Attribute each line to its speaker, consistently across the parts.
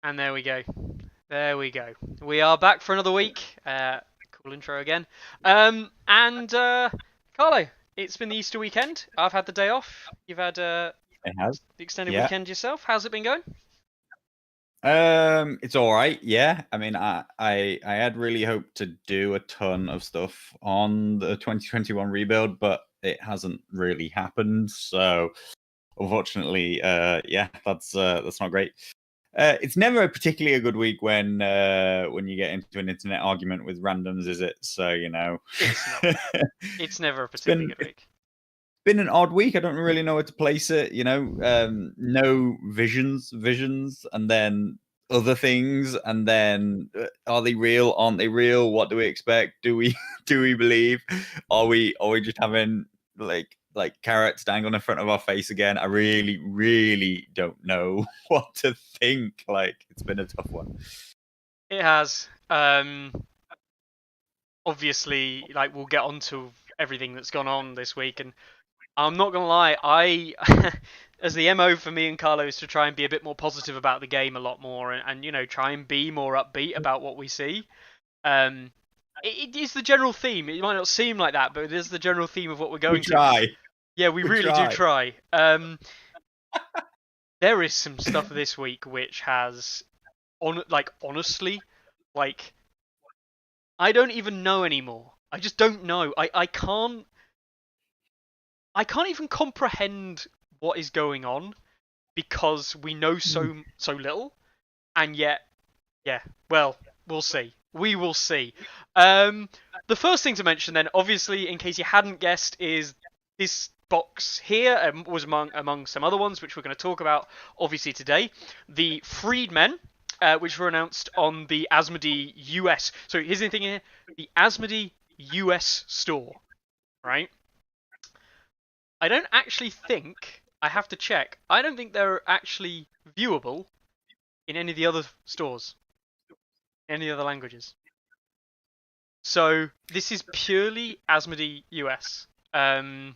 Speaker 1: And there we go. There we go. We are back for another week. Cool intro again. Carlo, it's been the Easter weekend. I've had the day off. You've had
Speaker 2: It has.
Speaker 1: the extended
Speaker 2: Yeah.
Speaker 1: weekend yourself. How's it been going?
Speaker 2: It's all right. Yeah. I mean, I had really hoped to do a ton of stuff on the 2021 rebuild, but it hasn't really happened. So unfortunately, yeah, that's not great. It's never particularly a good week when you get into an internet argument with randoms, is it? So
Speaker 1: It's not. It's never a particularly good week.
Speaker 2: been an odd week. I don't really know where to place it. No visions, and then other things, and then are they real? Aren't they real? What do we expect? Do we believe? Are we just having like carrots dangling in front of our face again? I really don't know what to think. Like, it's been a tough one.
Speaker 1: It has. Obviously, like we'll get onto everything that's gone on this week, and I'm not gonna lie, as the MO for me and Carlo is to try and be a bit more positive about the game a lot more, and try and be more upbeat about what we see. It is the general theme. It might not seem like that, but it is the general theme of what we're going
Speaker 2: We try.
Speaker 1: to. Yeah, we really
Speaker 2: try.
Speaker 1: do try. There is some stuff this week which has, honestly, I don't even know anymore. I just don't know. I can't even comprehend what is going on because we know so little, and yet, yeah. Well, we'll see. We will see. The first thing to mention, then, obviously, in case you hadn't guessed, is this box here was among some other ones which we're going to talk about, obviously, today. The Freedmen, which were announced on the Asmodee US. So here's the thing here: the Asmodee US store, right? I don't actually think, I have to check, I don't think they're actually viewable in any of the other stores, any other languages. So this is purely Asmodee US.
Speaker 2: And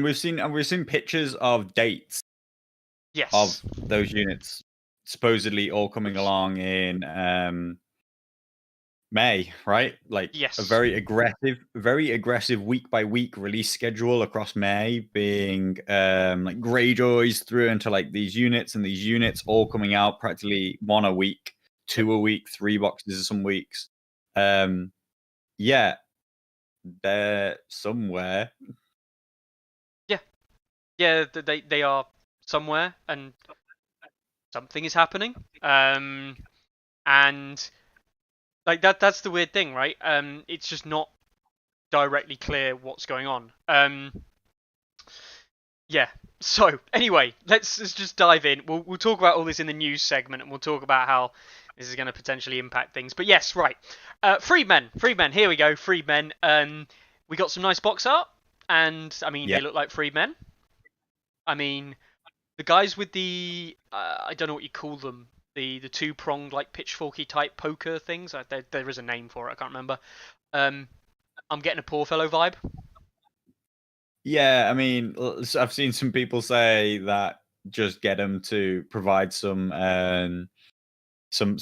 Speaker 2: we've seen pictures of dates.
Speaker 1: Yes.
Speaker 2: Of those units supposedly all coming along in May, right? Like,
Speaker 1: yes.
Speaker 2: A very aggressive week by week release schedule across May, being like Greyjoys through into like these units, and these units all coming out practically 1 a week, 2 a week, 3 boxes some weeks. Yeah, they're somewhere.
Speaker 1: Yeah, they are somewhere, and something is happening. And like that's the weird thing, right? It's just not directly clear what's going on. Yeah. So anyway, let's just dive in. We'll talk about all this in the news segment, and we'll talk about how this is going to potentially impact things. But yes, right. Freedmen. Here we go. Freedmen. We got some nice box art, and I mean, they look like freedmen. I mean, the guys with the I don't know what you call them. The two-pronged, like, pitchforky type poker things. There is a name for it. I can't remember. I'm getting a poor fellow vibe.
Speaker 2: Yeah, I mean, I've seen some people say that just get them to provide some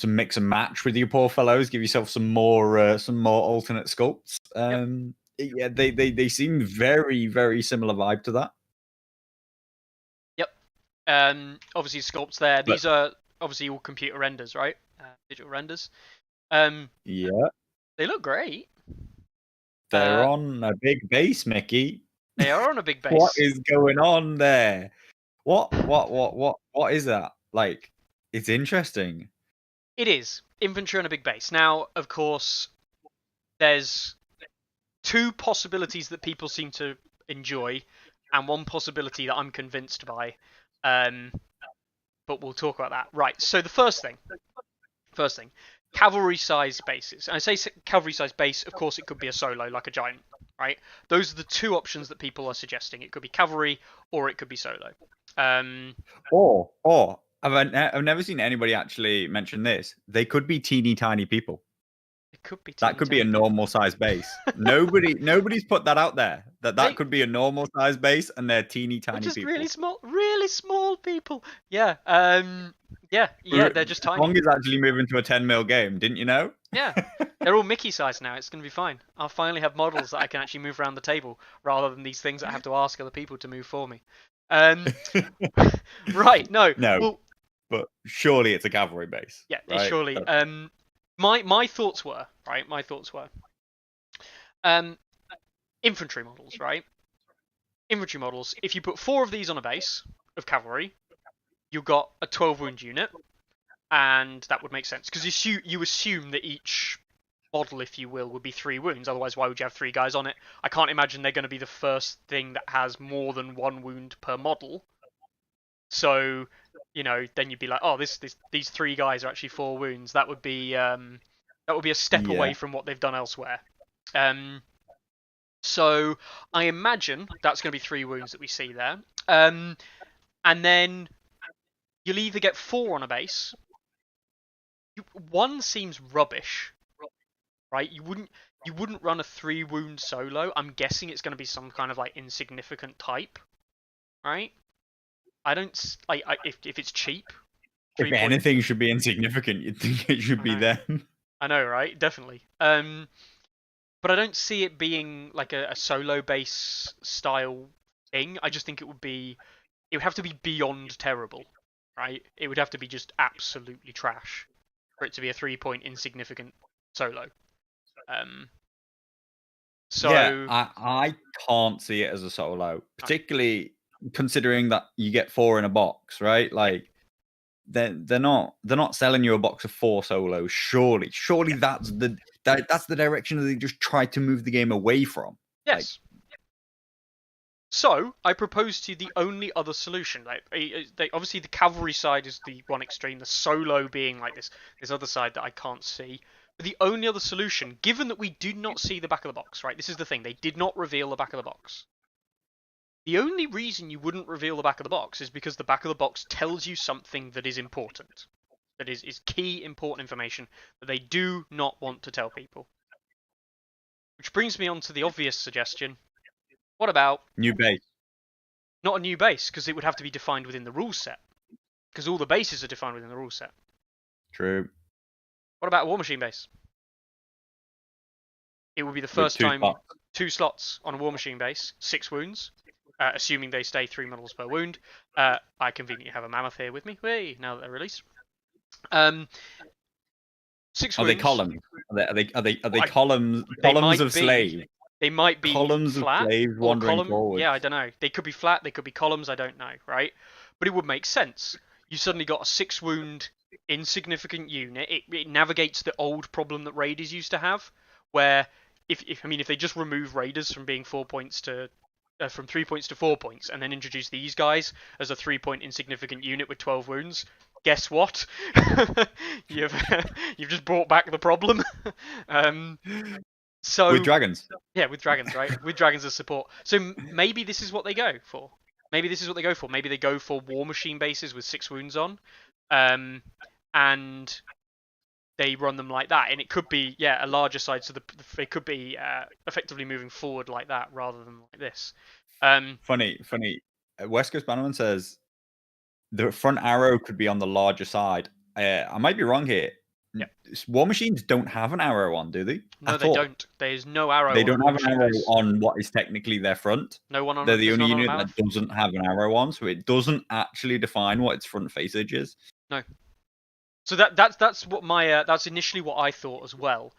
Speaker 2: mix and match with your poor fellows. Give yourself some more alternate sculpts. Yeah, they seem very, very similar vibe to that.
Speaker 1: Yep. Obviously sculpts there. These are obviously all computer renders, right? Digital renders.
Speaker 2: Yeah.
Speaker 1: They look great.
Speaker 2: They're on a big base, Mickey.
Speaker 1: They are on a big base.
Speaker 2: What is going on there? What is that? Like, it's interesting.
Speaker 1: It is. Infantry on a big base. Now, of course, there's 2 possibilities that people seem to enjoy, and 1 possibility that I'm convinced by. But we'll talk about that. Right, so the first thing. Cavalry-sized bases. And I say cavalry-sized base, of course it could be a solo, like a giant, right? Those are the 2 options that people are suggesting. It could be cavalry, or it could be solo.
Speaker 2: Or I've never seen anybody actually mention this. They could be teeny tiny people.
Speaker 1: It could be.
Speaker 2: That could be a normal size base. Nobody's put that out there. That could be a normal size base, and they're teeny tiny
Speaker 1: just
Speaker 2: people.
Speaker 1: Really small people. Yeah. Yeah, they're just tiny.
Speaker 2: Hong is actually moving to a 10 mil game, didn't you know?
Speaker 1: Yeah, they're all Mickey size now. It's going to be fine. I'll finally have models that I can actually move around the table rather than these things that I have to ask other people to move for me. Right, no.
Speaker 2: No,
Speaker 1: Well,
Speaker 2: but surely it's a cavalry base.
Speaker 1: yeah,
Speaker 2: right?
Speaker 1: surely. My thoughts were, right, infantry models, right? Infantry models, if you put 4 of these on a base of cavalry, you've got a 12 wound unit, and that would make sense because you assume that each model, if you will, would be 3 wounds. Otherwise, why would you have 3 guys on it? I can't imagine they're going to be the first thing that has more than 1 wound per model. So, then you'd be like, oh, these 3 guys are actually 4 wounds. That would be a step away from what they've done elsewhere. So I imagine that's going to be 3 wounds that we see there. And then you'll either get 4 on a base. 1 seems rubbish, right? You wouldn't run a 3 wound solo. I'm guessing it's going to be some kind of like insignificant type, right? I don't like if it's cheap.
Speaker 2: If anything should be insignificant, you'd think it should be them.
Speaker 1: I know, right? Definitely. But I don't see it being like a solo base style thing. I just think it would have to be beyond terrible, right? It would have to be just absolutely trash for it to be a 3-point insignificant solo. So
Speaker 2: yeah, I can't see it as a solo, particularly considering that you get 4 in a box, right? Like they're not selling you a box of 4 solos. Surely that's the direction that they just tried to move the game away from.
Speaker 1: Yes. So I propose to you the only other solution. Like, obviously the cavalry side is the one extreme, the solo being like this other side that I can't see. But the only other solution, given that we did not see the back of the box, right? This is the thing, they did not reveal the back of the box. The only reason you wouldn't reveal the back of the box is because the back of the box tells you something that is important. That is key important information that they do not want to tell people. Which brings me on to the obvious suggestion. What about
Speaker 2: new base?
Speaker 1: Not a new base, because it would have to be defined within the rule set. Because all the bases are defined within the rule set.
Speaker 2: True.
Speaker 1: What about a War Machine base? It would be the first time 2 slots on a War Machine base, 6 wounds, assuming they stay 3 models per wound. I conveniently have a mammoth here with me. Hey, now that they're released. 6 wounds.
Speaker 2: Are they columns? Are they columns? Columns of slaves.
Speaker 1: They might be
Speaker 2: columns
Speaker 1: flat
Speaker 2: of slaves wandering forward.
Speaker 1: Yeah, I don't know. They could be flat. They could be columns. I don't know, right? But it would make sense. You suddenly got a 6 wound insignificant unit. It navigates the old problem that raiders used to have, where if they just remove raiders from being 4 points to from 3 points to 4 points, and then introduce these guys as a 3-point insignificant unit with 12 wounds. Guess what? You've just brought back the problem. So
Speaker 2: with dragons.
Speaker 1: Yeah, with dragons, right? With dragons as support. So maybe this is what they go for. Maybe they go for War Machine bases with 6 wounds on, and they run them like that. And it could be a larger side, so they could be effectively moving forward like that rather than like this.
Speaker 2: Funny. West Coast Bannerman says the front arrow could be on the larger side. I might be wrong here.
Speaker 1: Yeah.
Speaker 2: War Machines don't have an arrow on, do they?
Speaker 1: No, they don't. There's no arrow.
Speaker 2: They don't have an arrow on what is technically their front.
Speaker 1: No one on.
Speaker 2: They're the only unit that doesn't have an arrow on, so it doesn't actually define what its front face edge is.
Speaker 1: No. So that's what that's initially what I thought as well.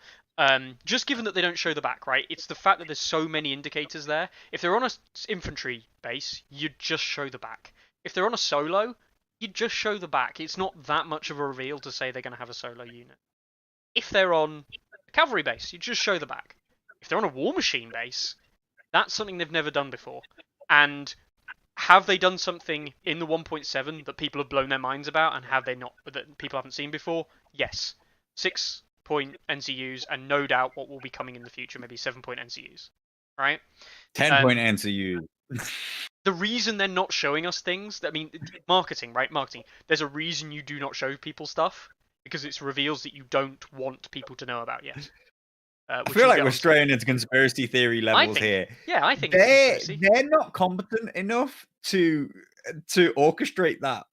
Speaker 1: Just given that they don't show the back, right? It's the fact that there's so many indicators there. If they're on a infantry base, you'd just show the back. If they're on a solo, you just show the back. It's not that much of a reveal to say they're going to have a solo unit. If they're on a cavalry base, you just show the back. If they're on a War Machine base, that's something they've never done before. And have they done something in the 1.7 that people have blown their minds about, and have they not, that people haven't seen before? Yes. 6-point NCUs, and no doubt what will be coming in the future, maybe 7-point NCUs. Right?
Speaker 2: 10-point NCUs.
Speaker 1: The reason they're not showing us things, marketing, right? Marketing. There's a reason you do not show people stuff, because it reveals that you don't want people to know about yet.
Speaker 2: I feel like we're straying into conspiracy theory levels here.
Speaker 1: Yeah, I think
Speaker 2: they're not competent enough to orchestrate that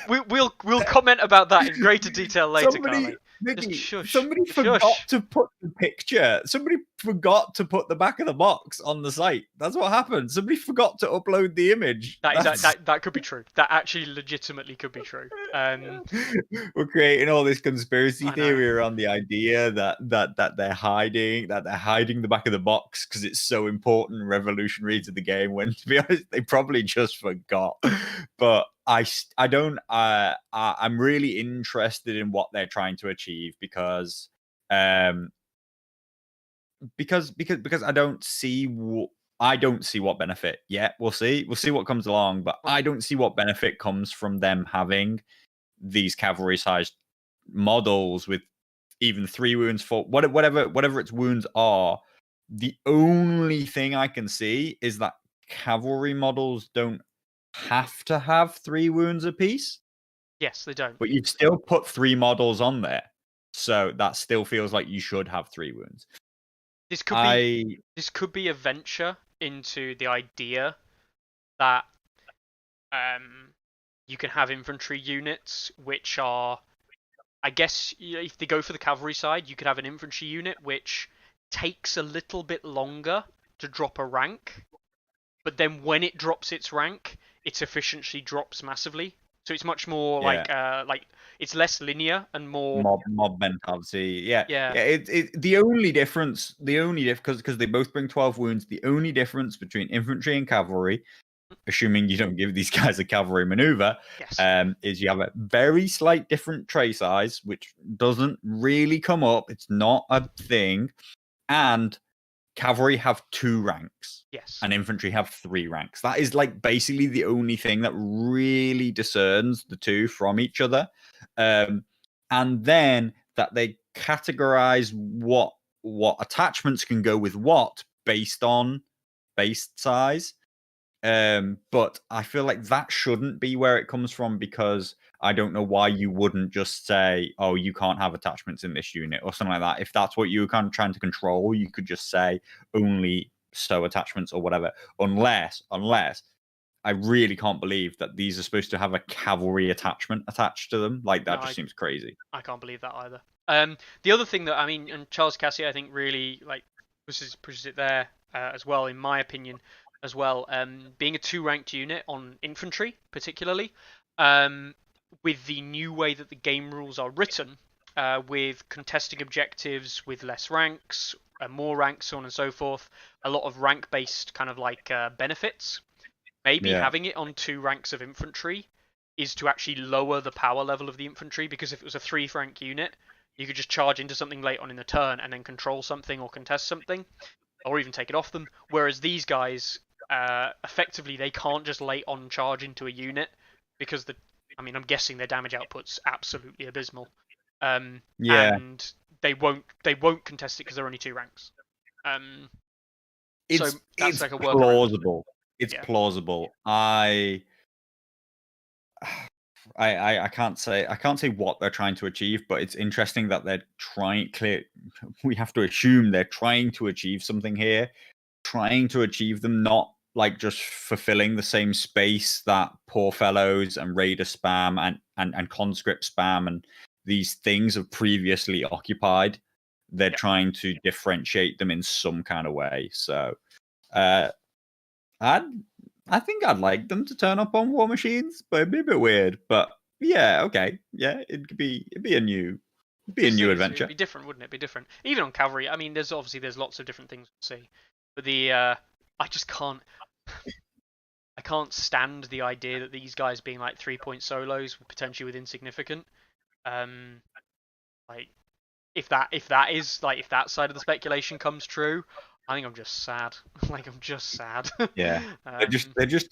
Speaker 1: We'll comment about that in greater detail later,
Speaker 2: Somebody,
Speaker 1: Carly. Just
Speaker 2: Mickey,
Speaker 1: shush.
Speaker 2: somebody forgot
Speaker 1: Shush.
Speaker 2: to put the picture. Somebody forgot to put the back of the box on the site. That's what happened. Somebody forgot to upload the image.
Speaker 1: That could be true. That actually legitimately could be true.
Speaker 2: We're creating all this conspiracy
Speaker 1: I know.
Speaker 2: theory around the idea that they're hiding the back of the box because it's so important and revolutionary to the game. When, to be honest, they probably just forgot. But I'm really interested in what they're trying to achieve because I don't see what benefit yet. We'll see what comes along, but I don't see what benefit comes from them having these cavalry sized models with even 3 wounds for whatever its wounds are. The only thing I can see is that cavalry models don't have to have 3 wounds apiece.
Speaker 1: Yes, they don't.
Speaker 2: But you've still put 3 models on there. So that still feels like you should have 3 wounds.
Speaker 1: This could be a venture into the idea that you can have infantry units which are, I guess, if they go for the cavalry side, you could have an infantry unit which takes a little bit longer to drop a rank, but then when it drops its rank, its efficiency drops massively. So it's much more like it's less linear and more
Speaker 2: mob mentality. Yeah.
Speaker 1: Yeah.
Speaker 2: The only difference, because they both bring 12 wounds. The only difference between infantry and cavalry, assuming you don't give these guys a cavalry maneuver,
Speaker 1: Yes.
Speaker 2: is you have a very slight different tray size, which doesn't really come up. It's not a thing, and cavalry have 2 ranks.
Speaker 1: Yes.
Speaker 2: And infantry have 3 ranks. That is like basically the only thing that really discerns the two from each other. And then that they categorize what attachments can go with what based on base size. But I feel like that shouldn't be where it comes from, because I don't know why you wouldn't just say, oh, you can't have attachments in this unit or something like that. If that's what you were kind of trying to control, you could just say only so attachments or whatever. Unless I really can't believe that these are supposed to have a cavalry attachment attached to them. Like, that just seems crazy.
Speaker 1: I can't believe that either. The other thing that, I mean, and Charles Cassier, I think, really like pushes it there as well, in my opinion, as well. Being a 2-ranked unit on infantry, particularly, with the new way that the game rules are written, with contesting objectives with less ranks, more ranks, so on and so forth, a lot of rank-based kind of like benefits. Maybe having it on 2 ranks of infantry is to actually lower the power level of the infantry, because if it was a 3-rank unit, you could just charge into something late on in the turn and then control something or contest something, or even take it off them. Whereas these guys, effectively, they can't just late on charge into a unit, because I'm guessing their damage output's absolutely abysmal. And they won't contest it because they're only 2 ranks. So that's like a workaround.
Speaker 2: Plausible. It's plausible. I can't say what they're trying to achieve, but it's interesting that they're we have to assume they're trying to achieve something here, trying to achieve them, not like just fulfilling the same space that Poor Fellows and Raider spam and Conscript spam and these things have previously occupied. They're trying to differentiate them in some kind of way. So I think I'd like them to turn up on War Machines, but it'd be a bit weird. But yeah, okay, yeah, it'd be a new adventure.
Speaker 1: It'd be different, wouldn't it? Be different. Even on Cavalry, I mean, there's lots of different things to see, but I just can't. I can't stand the idea that these guys being like 3-point solos, potentially with insignificant. Like if that side of the speculation comes true, I think I'm just sad. Like, I'm just sad.
Speaker 2: Yeah, they're just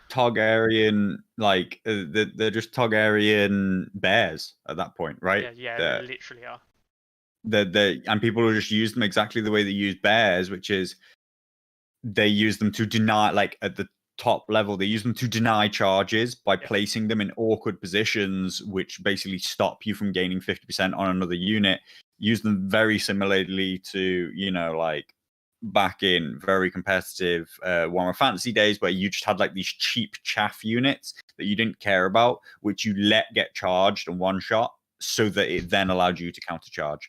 Speaker 2: Targaryen, like they're just Targaryen bears at that point, right?
Speaker 1: Yeah, they literally are.
Speaker 2: And people will just use them exactly the way they use bears, which is they use them to deny, like at the top level, they use them to deny charges by placing them in awkward positions, which basically stop you from gaining 50% on another unit. Use them very similarly to, like back in very competitive Warhammer Fantasy days, where you just had like these cheap chaff units that you didn't care about, which you let get charged and one shot, so that it then allowed you to countercharge.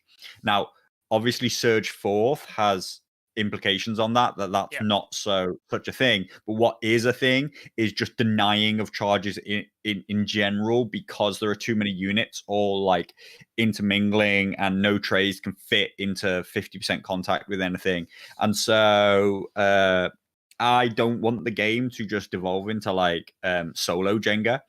Speaker 2: Now, obviously, Surge Forth has implications on that's not such a thing. But what is a thing is just denying of charges in general, because there are too many units all like intermingling, and no trays can fit into 50% contact with anything. And so I don't want the game to just devolve into like solo Jenga,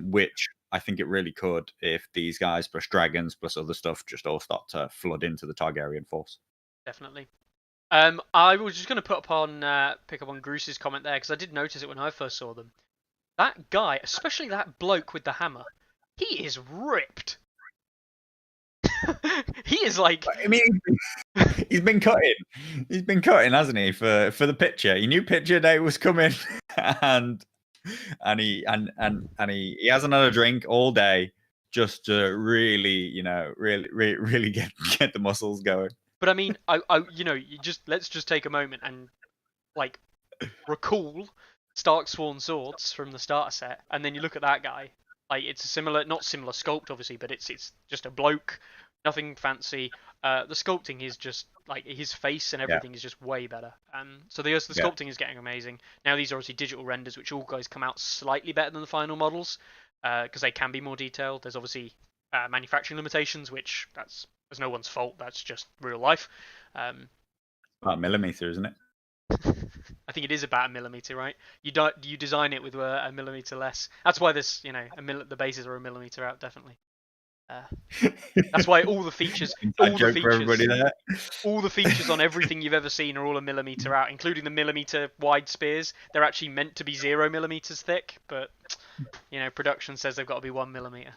Speaker 2: which I think it really could if these guys plus dragons plus other stuff just all start to flood into the Targaryen force.
Speaker 1: Definitely. I was just going to pick up on Gruce's comment there, because I did notice it when I first saw them. That guy, especially that bloke with the hammer, he is ripped. He is like.
Speaker 2: I memean, he's been cutting. He's been cutting, hasn't he? For the picture, he knew picture day was coming, and he hasn't had a drink all day just to really, really get the muscles going.
Speaker 1: But I mean, let's just take a moment and like recall Stark Sworn Swords from the starter set, and then you look at that guy. Like, it's a similar, not similar sculpt, obviously, but it's just a bloke, nothing fancy. The sculpting is just like his face and everything is just way better. So the sculpting is getting amazing. Now these are obviously digital renders, which all guys come out slightly better than the final models, because they can be more detailed. There's obviously manufacturing limitations, which that's no one's fault. That's just real life.
Speaker 2: About a millimeter, isn't it?
Speaker 1: I think it is about a millimeter, right? You design it with a millimeter less. That's why this, the bases are a millimeter out, definitely. That's why all the features, all the features on everything you've ever seen are all a millimeter out, including the millimeter wide spears. They're actually meant to be 0 millimeters thick, but production says they've got to be 1 millimeter.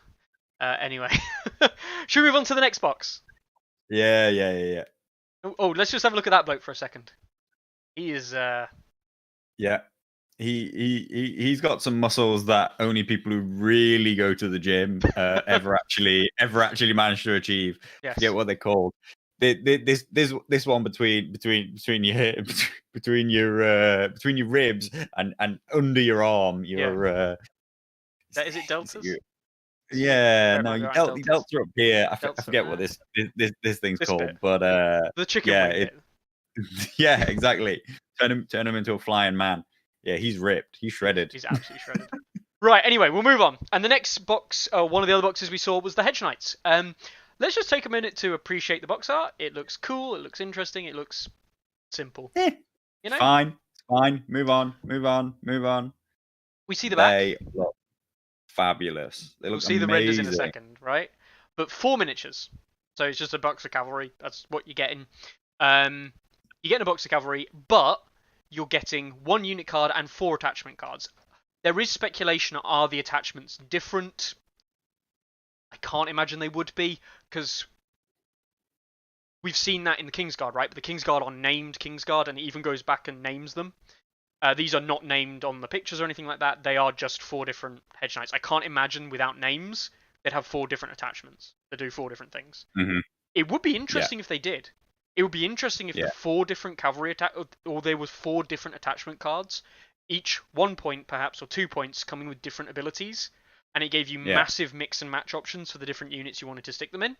Speaker 1: Anyway, should we move on to the next box?
Speaker 2: Yeah.
Speaker 1: Oh, let's just have a look at that bloke for a second. He is.
Speaker 2: Yeah, he's got some muscles that only people who really go to the gym ever actually manage to achieve.
Speaker 1: Yes.
Speaker 2: Forget what they're called. This one between your ribs and under your arm.
Speaker 1: Is it deltas?
Speaker 2: Yeah, no, you delts are up here. I forget what this thing's called, bit. But
Speaker 1: the chicken wing bit.
Speaker 2: Yeah, exactly. Turn him into a flying man. Yeah, he's ripped. He's shredded.
Speaker 1: He's absolutely shredded. Right, anyway, we'll move on. And the next box, one of the other boxes we saw was the Hedge Knights. Let's just take a minute to appreciate the box art. It looks cool. It looks interesting. It looks simple.
Speaker 2: Fine. Move on.
Speaker 1: We see the back.
Speaker 2: They look fabulous. We'll see
Speaker 1: the renders in a second, right? But 4 miniatures. So it's just a box of cavalry. That's what you're getting. You get a box of cavalry, but you're getting 1 unit card and 4 attachment cards. There is speculation, are the attachments different? I can't imagine they would be, because we've seen that in the Kingsguard, right? But the Kingsguard are named Kingsguard, and it even goes back and names them. These are not named on the pictures or anything like that. They are just 4 different Hedge Knights. I can't imagine without names they'd have 4 different attachments that do 4 different things.
Speaker 2: Mm-hmm.
Speaker 1: It would be interesting if they did. It would be interesting if the 4 different cavalry or there was 4 different attachment cards, each 1 point perhaps or 2 points coming with different abilities, and it gave you massive mix and match options for the different units you wanted to stick them in.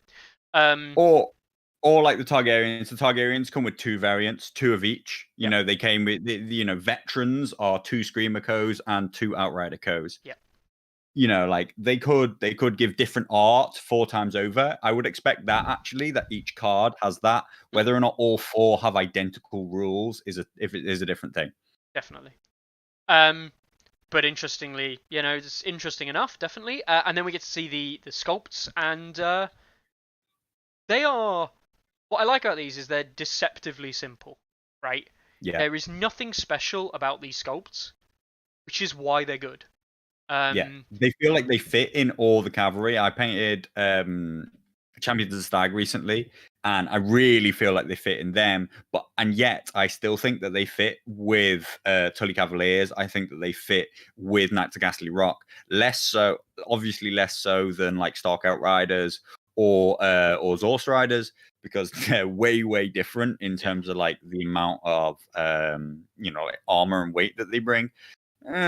Speaker 2: Or like the Targaryens. The Targaryens come with 2 variants, 2 of each. You know, they came with veterans are 2 Screamer Co's and 2 Outrider Co's.
Speaker 1: Yeah.
Speaker 2: Like they could give different art 4 times over. I would expect that actually, that each card has that. Whether or not all 4 have identical rules is a different thing.
Speaker 1: Definitely. But interestingly, it's interesting enough, definitely. And then we get to see the sculpts, and they are. What I like about these is they're deceptively simple, right?
Speaker 2: Yeah.
Speaker 1: There is nothing special about these sculpts, which is why they're good.
Speaker 2: They feel like they fit in all the cavalry. I painted Champions of the Stag recently, and I really feel like they fit in them. And yet, I still think that they fit with Tully Cavaliers. I think that they fit with Knights of Ghastly Rock. Obviously less so than like Stark Outriders or Zorse Riders, because they're way different in terms of like the amount of like armor and weight that they bring.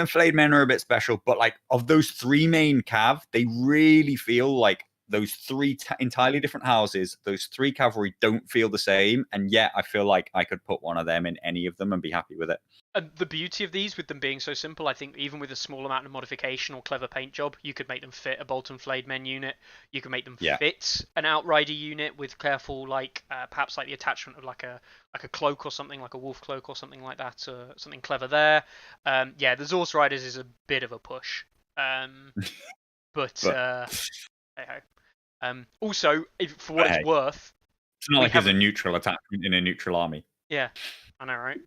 Speaker 2: Flayed Men are a bit special, but like of those three main cav, they really feel like those three entirely different houses. Those three cavalry don't feel the same, and yet I feel like I could put one of them in any of them and be happy with it.
Speaker 1: And the beauty of these, with them being so simple, I think even with a small amount of modification or clever paint job, you could make them fit a Bolton Flayed Men unit. You can make them fit an Outrider unit with careful, like perhaps like the attachment of like a cloak or something, like a wolf cloak or something like that, something clever there. The Zorse Riders is a bit of a push, but hey ho. Also, for what it's worth,
Speaker 2: it's not like there's a neutral attachment in a neutral army.
Speaker 1: Yeah, I know, right?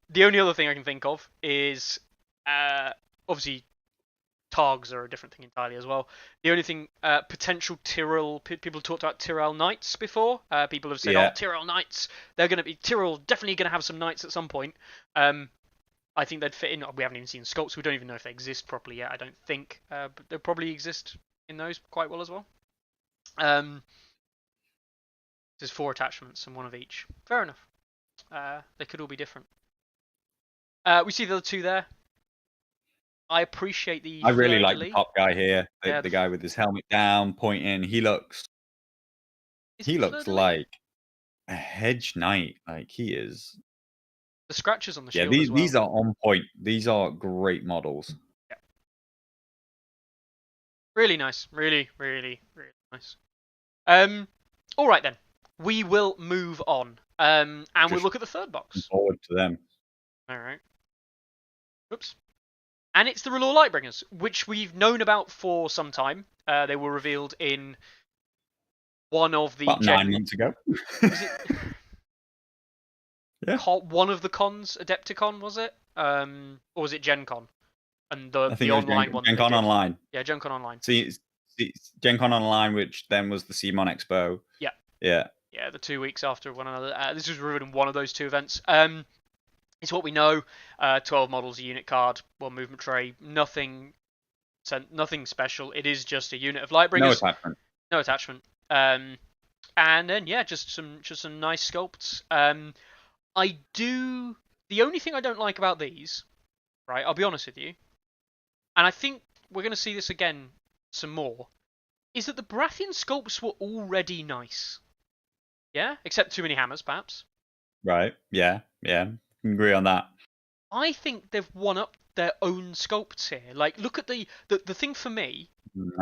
Speaker 1: The only other thing I can think of is obviously Targs are a different thing entirely as well. The only thing, potential Tyrell, people talked about Tyrell Knights before. People have said, oh, Tyrell Knights, Tyrell definitely going to have some Knights at some point. I think they'd fit in. We haven't even seen sculpts. We don't even know if they exist properly yet, I don't think. But they'll probably exist in those quite well as well. There's 4 attachments and 1 of each. Fair enough. They could all be different. We see the other 2 there. I appreciate the.
Speaker 2: I really like the top guy here. The guy with his helmet down, pointing. He looks like a Hedge Knight. Like he is.
Speaker 1: The scratches on the shield as well.
Speaker 2: These are on point. These are great models.
Speaker 1: Yeah. Really nice. Really nice. All right then. We will move on. And we'll look at the third box.
Speaker 2: Forward to them.
Speaker 1: All right. Oops. And it's the R'hllor Lightbringers, which we've known about for some time. They were revealed in one of the...
Speaker 2: About 9 months ago.
Speaker 1: Was it...
Speaker 2: Yeah.
Speaker 1: One of the cons, Adepticon, was it? Or was it Gen Con? And the online one.
Speaker 2: Gen Con Online.
Speaker 1: Yeah, Gen Con Online.
Speaker 2: See, Gen Con Online, which then was the CMON Expo.
Speaker 1: Yeah.
Speaker 2: Yeah.
Speaker 1: Yeah, the 2 weeks after one another. This was revealed in one of those 2 events. It's what we know. 12 models, a unit card, 1 movement tray. Nothing special. It is just a unit of Lightbringers. No attachment. And then just some nice sculpts. The only thing I don't like about these, right? I'll be honest with you, and I think we're going to see this again some more, is that the Baratheon sculpts were already nice. Yeah, except too many hammers, perhaps.
Speaker 2: Right. Yeah. Agree on that.
Speaker 1: I think they've won up their own sculpts here. Like, look at the thing for me.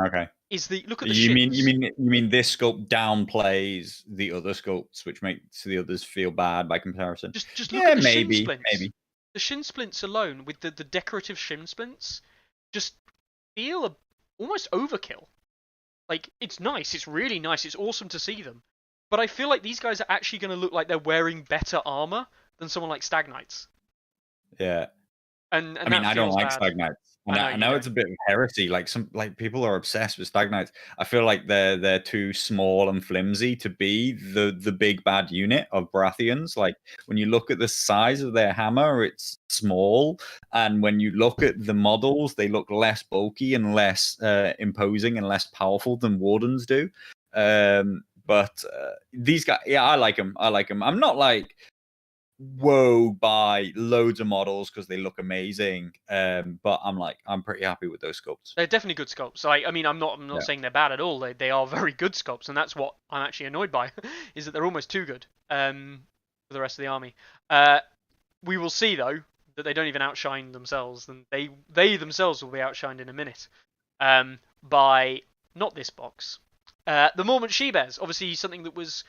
Speaker 2: Okay.
Speaker 1: Is look at the
Speaker 2: you mean this sculpt downplays the other sculpts, which makes the others feel bad by comparison?
Speaker 1: Just look at the
Speaker 2: shin
Speaker 1: splints.
Speaker 2: Maybe.
Speaker 1: The shin splints alone, with the decorative shin splints, just feel almost overkill. Like, it's nice. It's really nice. It's awesome to see them. But I feel like these guys are actually going to look like they're wearing better armor than someone like Stag Knights.
Speaker 2: Yeah.
Speaker 1: And
Speaker 2: I mean, I don't like Stag Knights. I know it's a bit of heresy. Like people are obsessed with Stag Knights. I feel like they're too small and flimsy to be the big bad unit of Baratheons. Like when you look at the size of their hammer, it's small, and when you look at the models, they look less bulky and less imposing and less powerful than Wardens do. But these guys, I like them. I'm not like whoa by loads of models because they look amazing, but I'm pretty happy with those sculpts.
Speaker 1: They're definitely good sculpts. I mean, I'm not saying they're bad at all. They are very good sculpts, and that's what I'm actually annoyed by, is that they're almost too good for the rest of the army. We will see though that they don't even outshine themselves, and they themselves will be outshined in a minute by not this box. The Mormon Shibez, obviously something that was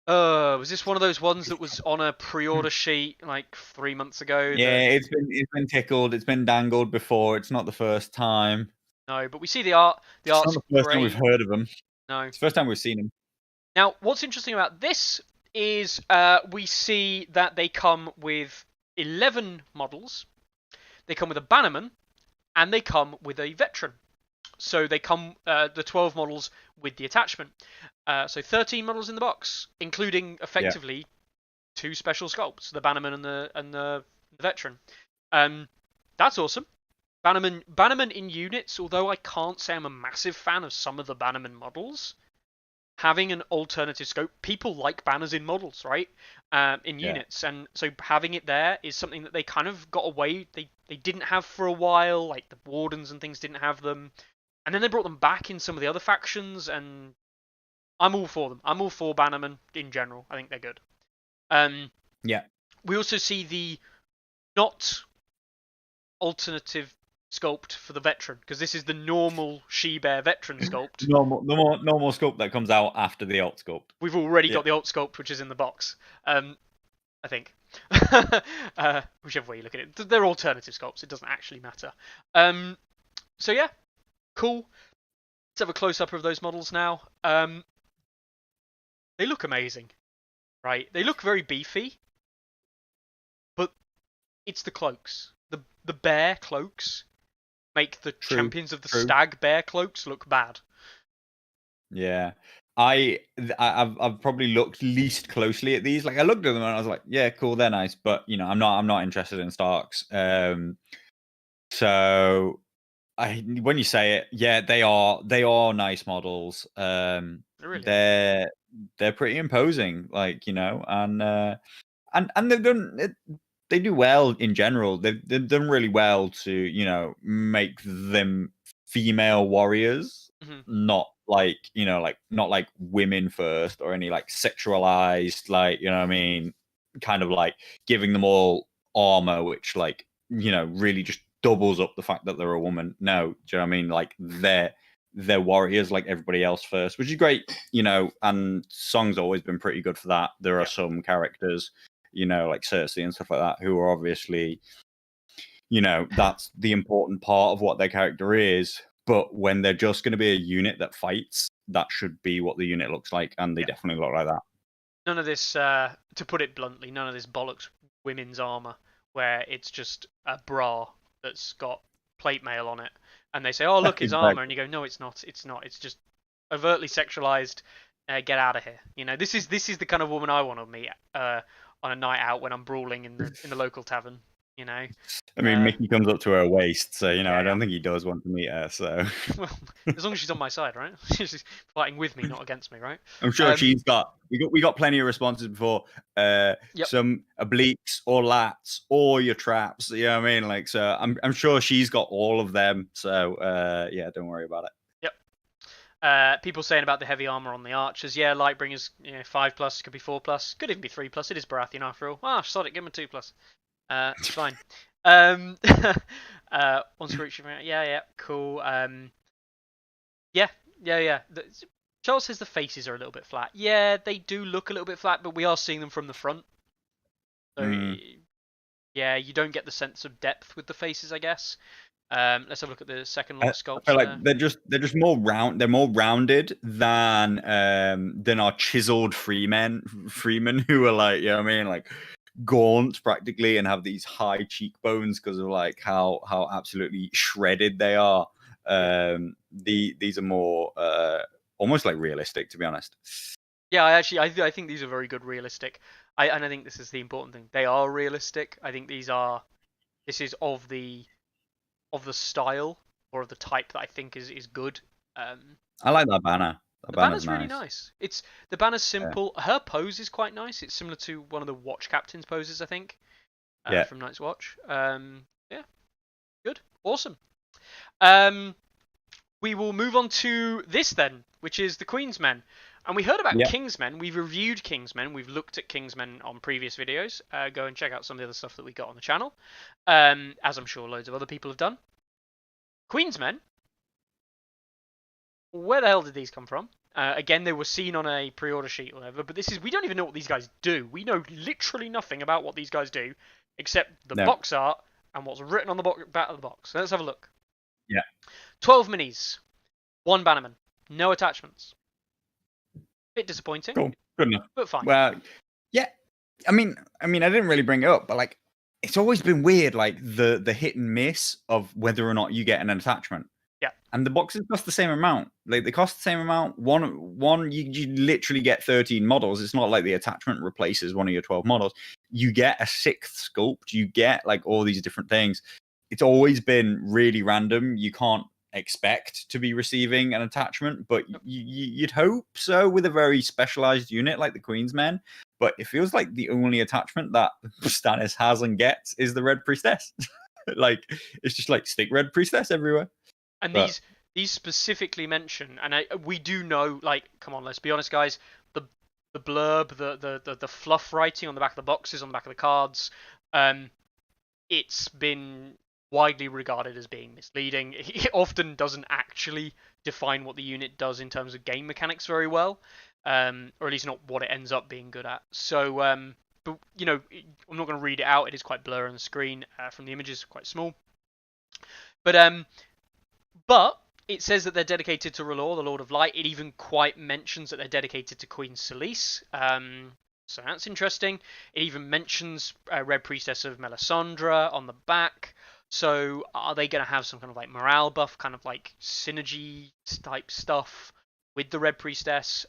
Speaker 1: this one of those ones that was on a pre-order sheet like 3 months ago?
Speaker 2: Yeah, it's been tickled, it's been dangled before. It's not the first time.
Speaker 1: No, but we see the art. The art's
Speaker 2: not the first time we've heard of them.
Speaker 1: No,
Speaker 2: it's the first time we've seen them.
Speaker 1: Now, what's interesting about this is we see that they come with 11 models. They come with a bannerman, and they come with a veteran. So they come the 12 models with the attachment. So 13 models in the box, including effectively 2 special sculpts, the bannerman and the veteran. That's awesome. Bannerman in units, although I can't say I'm a massive fan of some of the Bannerman models, having an alternative scope, people like banners in models, right? In units, and so having it there is something that they kind of got away. They didn't have for a while, like the Wardens and things didn't have them, and then they brought them back in some of the other factions, and I'm all for them. I'm all for Bannerman in general. I think they're good.
Speaker 2: Yeah.
Speaker 1: We also see the not alternative sculpt for the veteran, because this is the normal She-Bear veteran sculpt.
Speaker 2: Normal sculpt that comes out after the alt sculpt.
Speaker 1: We've already got the alt sculpt, which is in the box. I think. Whichever way you look at it. They're alternative sculpts. It doesn't actually matter. So yeah, cool. Let's have a close-up of those models now. They look amazing, right? They look very beefy, but it's the cloaks. The bear cloaks make the champions of the stag bear cloaks look bad.
Speaker 2: Yeah. I've probably looked least closely at these. Like I looked at them and I was like, yeah, cool, they're nice, but you know, I'm not interested in Starks. So when you say it, yeah, they are nice models. They're pretty imposing, like, you know, and they've done they do well in general. They've done really well to, you know, make them female warriors, not like, you know, like not like women first or any like sexualized, like, you know what I mean, kind of like giving them all armor, which like, you know, really just doubles up the fact that they're a woman. No, do you know what I mean? Like they're warriors like everybody else first, which is great, you know, and Song's always been pretty good for that. There are some characters, you know, like Cersei and stuff like that, who are obviously, you know, that's the important part of what their character is. But when they're just going to be a unit that fights, that should be what the unit looks like, and they definitely look like that.
Speaker 1: None of this, to put it bluntly, none of this bollocks women's armor where it's just a bra that's got plate mail on it, and they say, "Oh, look, it's armor," and you go, "No, it's not. It's not. It's just overtly sexualized. Get out of here." You know, this is the kind of woman I want to meet on a night out when I'm brawling in the local tavern. You know,
Speaker 2: I mean, Mickey comes up to her waist, so you know, I don't think he does want to meet her. So,
Speaker 1: well, as long as she's on my side, right? She's fighting with me, not against me, right?
Speaker 2: I'm sure she's got. We got plenty of responses before. Some obliques or lats or your traps. You know what I mean? Like, so I'm sure she's got all of them. So, yeah, don't worry about it.
Speaker 1: Yep. People saying about the heavy armor on the archers. Yeah, Lightbringers, you know, 5+, could be 4+, could even be 3+. It is Baratheon after all. Ah, sod it, give him a 2+. It's fine. One screech. Yeah, cool. Yeah. Charles says the faces are a little bit flat. Yeah, they do look a little bit flat, but we are seeing them from the front. So, yeah, you don't get the sense of depth with the faces, I guess. Let's have a look at the second lot of sculpts.
Speaker 2: I feel like they're just more round. They're more rounded than our chiseled freemen who are like, you know what I mean, like gaunt practically and have these high cheekbones because of like how absolutely shredded they are. These are more almost like realistic, to be honest.
Speaker 1: Yeah, I think these are very good realistic. And I think this is the important thing. They are realistic. I think this is of the style or of the type that I think is good.
Speaker 2: I like that banner.
Speaker 1: The banner's really nice. The banner's simple. Yeah. Her pose is quite nice. It's similar to one of the Watch Captain's poses, I think. From Night's Watch. Yeah. Good. Awesome. We will move on to this then, which is the Queen's Men. And we heard about Kingsmen. We've reviewed Kingsmen. We've looked at Kingsmen on previous videos. Go and check out some of the other stuff that we got on the channel. As I'm sure loads of other people have done. Queen's Men. Where the hell did these come from? Again, they were seen on a pre-order sheet or whatever, but we don't even know what these guys do. We know literally nothing about what these guys do, except the box art and what's written on the back of the box. So let's have a look.
Speaker 2: Yeah.
Speaker 1: 12 minis. 1 bannerman. No attachments. Bit disappointing.
Speaker 2: Cool. Good enough.
Speaker 1: But fine.
Speaker 2: Well, yeah. I mean, I didn't really bring it up, but like, it's always been weird, like the hit and miss of whether or not you get an attachment.
Speaker 1: Yeah.
Speaker 2: And the boxes cost the same amount. Like they cost the same amount. One you literally get 13 models. It's not like the attachment replaces one of your 12 models. You get a 6th sculpt. You get like all these different things. it's always been really random. You can't expect to be receiving an attachment, but you'd hope so with a very specialized unit like the Queen's Men. But it feels like the only attachment that Stannis has and gets is the Red Priestess. Like, it's just like stick Red Priestess everywhere.
Speaker 1: And
Speaker 2: But
Speaker 1: these specifically mention, and we do know, like, come on, let's be honest, guys. The blurb, the fluff writing on the back of the boxes, on the back of the cards, it's been widely regarded as being misleading. It often doesn't actually define what the unit does in terms of game mechanics very well, or at least not what it ends up being good at. So, but you know, I'm not going to read it out. It is quite blurry on the screen from the images, quite small. But it says that they're dedicated to R'hllor, the Lord of Light. It even quite mentions that they're dedicated to Queen Selyse. So that's interesting. It even mentions Red Priestess of Melisandre on the back. So are they going to have some kind of like morale buff, kind of like synergy type stuff with the Red Priestess?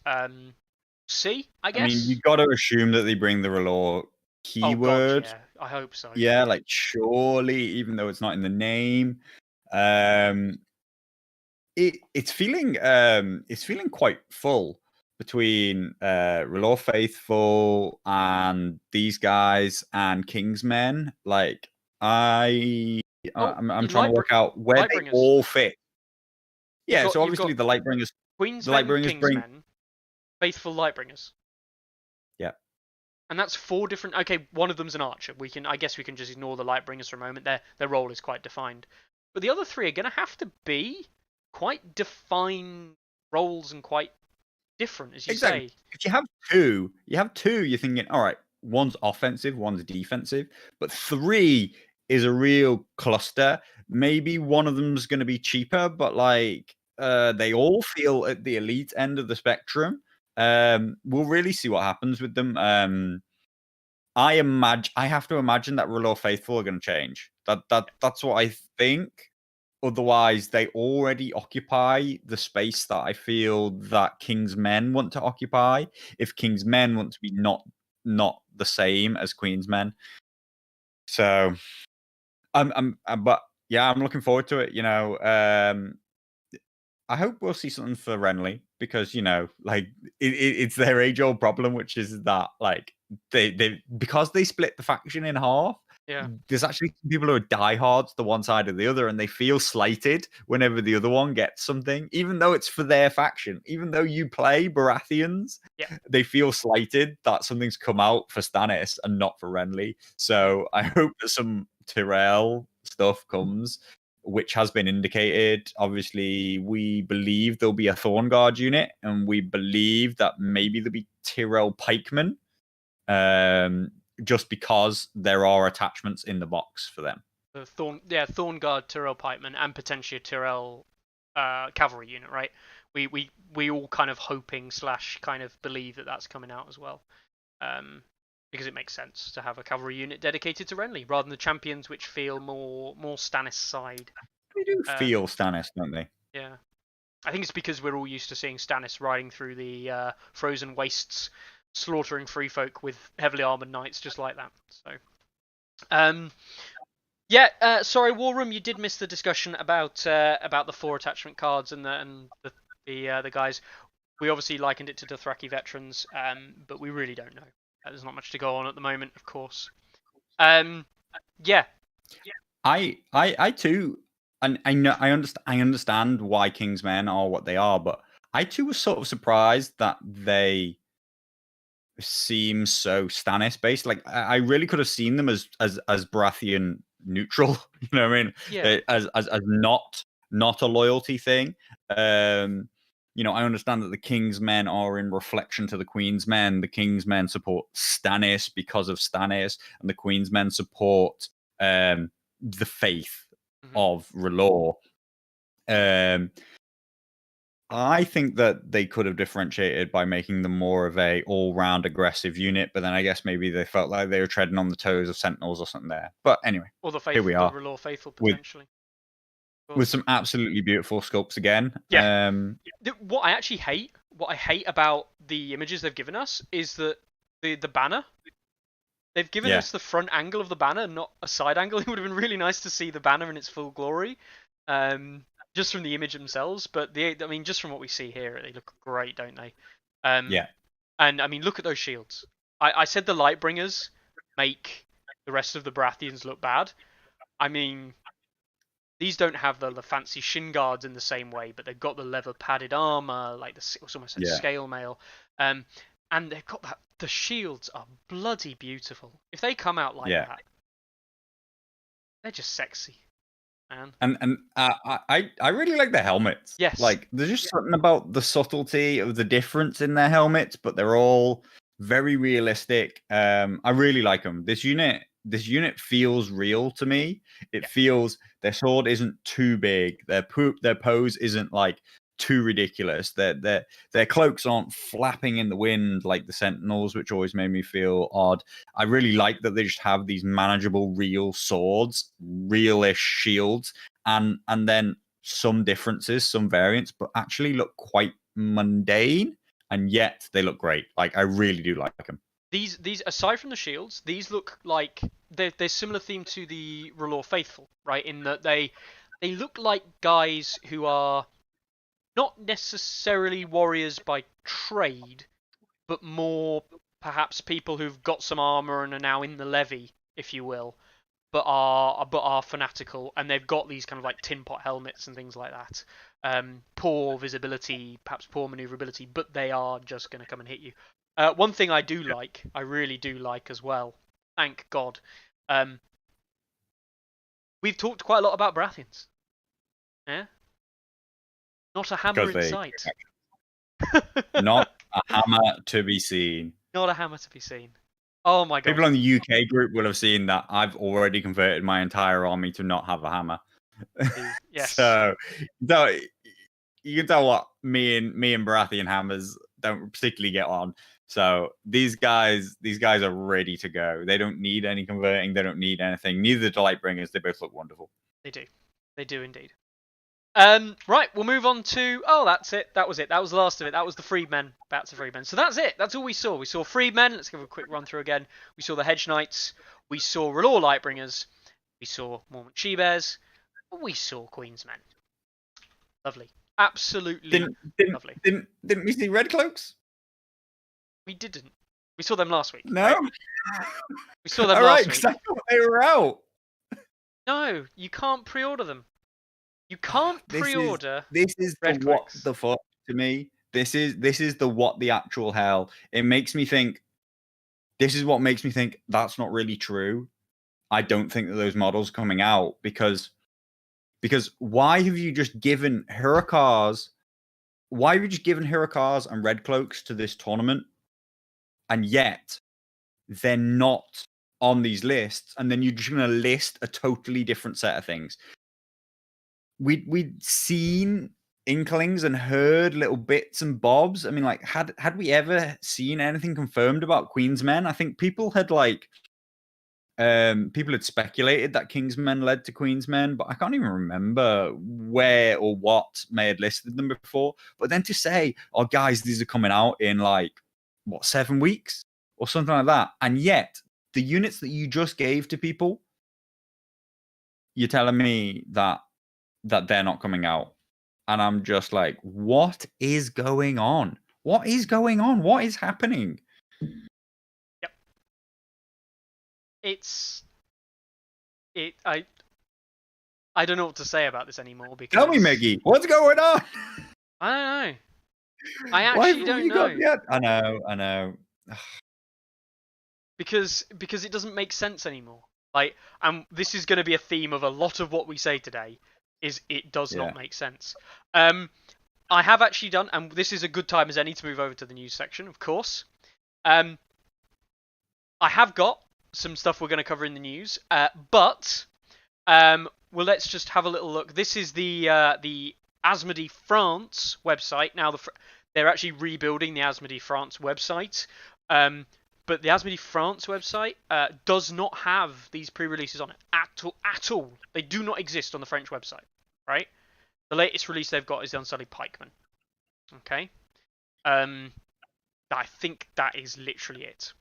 Speaker 1: See, I guess.
Speaker 2: I mean, you got to assume that they bring the R'hllor keyword.
Speaker 1: Oh God, yeah, I hope so.
Speaker 2: Yeah, like surely, even though it's not in the name. It's feeling quite full between R'hllor Faithful and these guys and Kingsmen. Like I'm trying to work out where they all fit. Yeah, so obviously the Lightbringers,
Speaker 1: Kingsmen, bring Faithful Lightbringers.
Speaker 2: Yeah.
Speaker 1: And that's 4 different. Okay, one of them's an archer. I guess we can just ignore the Lightbringers for a moment. Their role is quite defined, but the other 3 are going to have to be quite defined roles and quite different, as you say.
Speaker 2: If you have two, you're thinking, all right, one's offensive, one's defensive, but 3 is a real cluster. Maybe one of them's going to be cheaper, but like they all feel at the elite end of the spectrum. We'll really see what happens with them. I have to imagine that R'hllor Faithful are going to change. That's what I think. Otherwise, they already occupy the space that I feel that King's Men want to occupy. If King's Men want to be not the same as Queen's Men, so but yeah, I'm looking forward to it. You know, I hope we'll see something for Renly because, you know, like it's their age-old problem, which is that like they because they split the faction in half.
Speaker 1: Yeah.
Speaker 2: There's actually people who are diehards to one side or the other, and they feel slighted whenever the other one gets something, even though it's for their faction. Even though you play Baratheons, they feel slighted that something's come out for Stannis and not for Renly. So I hope that some Tyrell stuff comes, which has been indicated. Obviously, we believe there'll be a Thornguard unit, and we believe that maybe there'll be Tyrell pikemen. Just because there are attachments in the box for them.
Speaker 1: The Thornguard, Tyrell pikemen, and potentially a Tyrell cavalry unit, right? We all kind of hoping / kind of believe that that's coming out as well, because it makes sense to have a cavalry unit dedicated to Renly rather than the champions, which feel more Stannis side.
Speaker 2: They do feel Stannis, don't they?
Speaker 1: Yeah, I think it's because we're all used to seeing Stannis riding through the frozen wastes, slaughtering free folk with heavily armored knights just like that. So, sorry, War Room, you did miss the discussion about the 4 attachment cards and the guys. We obviously likened it to Dothraki veterans, but we really don't know. There's not much to go on at the moment, of course. Yeah.
Speaker 2: I too, and I understand why King's Men are what they are, but I too was sort of surprised that they seem so Stannis based. Like I really could have seen them as Baratheon neutral. You know what I mean?
Speaker 1: Yeah.
Speaker 2: As not a loyalty thing. You know, I understand that the King's Men are in reflection to the Queen's Men. The King's Men support Stannis because of Stannis, and the Queen's Men support the faith of R'hllor. I think that they could have differentiated by making them more of a all-round aggressive unit, but then I guess maybe they felt like they were treading on the toes of Sentinels or something there. But anyway,
Speaker 1: or the faithful,
Speaker 2: here we are.
Speaker 1: The R'hllor faithful, potentially.
Speaker 2: With some absolutely beautiful sculpts again.
Speaker 1: Yeah. What I hate about the images they've given us is that the banner They've given us the front angle of the banner, not a side angle. It would have been really nice to see the banner in its full glory, just from the image themselves. But I mean, just from what we see here, they look great, don't they?
Speaker 2: Yeah.
Speaker 1: And I mean, look at those shields. I said the Lightbringers make the rest of the Baratheons look bad. I mean, these don't have the fancy shin guards in the same way, but they've got the leather padded armor, like it's almost like scale mail. And they've got that. The shields are bloody beautiful. If they come out like that, they're just sexy, man.
Speaker 2: And I really like the helmets.
Speaker 1: Yes.
Speaker 2: Like there's just something about the subtlety of the difference in their helmets, but they're all very realistic. I really like them. This unit feels real to me. It feels their sword isn't too big. Their pose isn't like too ridiculous. Their cloaks aren't flapping in the wind like the Sentinels, which always made me feel odd. I really like that they just have these manageable, real swords, realish shields, and then some differences, some variants, but actually look quite mundane, and yet they look great. Like I really do like them.
Speaker 1: These aside from the shields, these look like they're similar theme to the R'hllor Faithful, right? In that they look like guys who are not necessarily warriors by trade, but more perhaps people who've got some armor and are now in the levy, if you will, but are fanatical, and they've got these kind of like tin pot helmets and things like that. Poor visibility, perhaps poor maneuverability, but they are just going to come and hit you. One thing I really do like as well, thank God. We've talked quite a lot about Baratheons. Yeah? Not a hammer in sight.
Speaker 2: Not a hammer to be seen.
Speaker 1: Not a hammer to be seen. Oh my God.
Speaker 2: People in the UK group will have seen that I've already converted my entire army to not have a hammer.
Speaker 1: Yes.
Speaker 2: So you can tell what me and Baratheon hammers don't particularly get on. So these guys are ready to go. They don't need any converting. They don't need anything. Neither do Lightbringers. They both look wonderful.
Speaker 1: They do. They do indeed. Right, we'll move on to... Oh, that's it. That was it. That was the last of it. That was the Freedmen. Back to Freedmen. So that's it. That's all we saw. We saw Freedmen. Let's give a quick run through again. We saw the Hedge Knights. We saw R'hllor Lightbringers. We saw Mormon Shibez. We saw Queen's Men. Lovely. Absolutely lovely.
Speaker 2: Didn't we see Red Cloaks?
Speaker 1: We didn't. We saw them last week.
Speaker 2: No?
Speaker 1: Right? We saw them last week.
Speaker 2: Right, they were out.
Speaker 1: No, you can't pre-order them. You can't pre-order.
Speaker 2: This is the what the fuck to me. This is the what the actual hell. It makes me think. This is what makes me think that's not really true. I don't think that those models are coming out because why have you just given Hurricars? Why have you just given Hurricars and Red Cloaks to this tournament, and yet they're not on these lists? And then you're just going to list a totally different set of things. We'd seen inklings and heard little bits and bobs. I mean, like, had we ever seen anything confirmed about Queen's Men? I think people had speculated that King's Men led to Queen's Men, but I can't even remember where or what may have listed them before. But then to say, oh guys, these are coming out in like 7 weeks or something like that, and yet the units that you just gave to people, you're telling me that they're not coming out. And I'm just like, what is going on? What is going on? What is happening?
Speaker 1: Yep. I don't know what to say about this anymore because...
Speaker 2: Tell me, Mickey, what's going on?
Speaker 1: I don't know. I actually don't know.
Speaker 2: I know.
Speaker 1: Because it doesn't make sense anymore. Like, and this is going to be a theme of a lot of what we say today, is it does not make sense. I have actually done, and this is a good time as any to move over to the news section, of course. I have got some stuff we're going to cover in the news, but well, let's just have a little look. This is the Asmodee France website. Now, they're actually rebuilding the Asmodee France website. But the Asmodee France website does not have these pre-releases on it at all. They do not exist on the French website, right? The latest release they've got is the Unsullied Pikeman. Okay? I think that is literally it.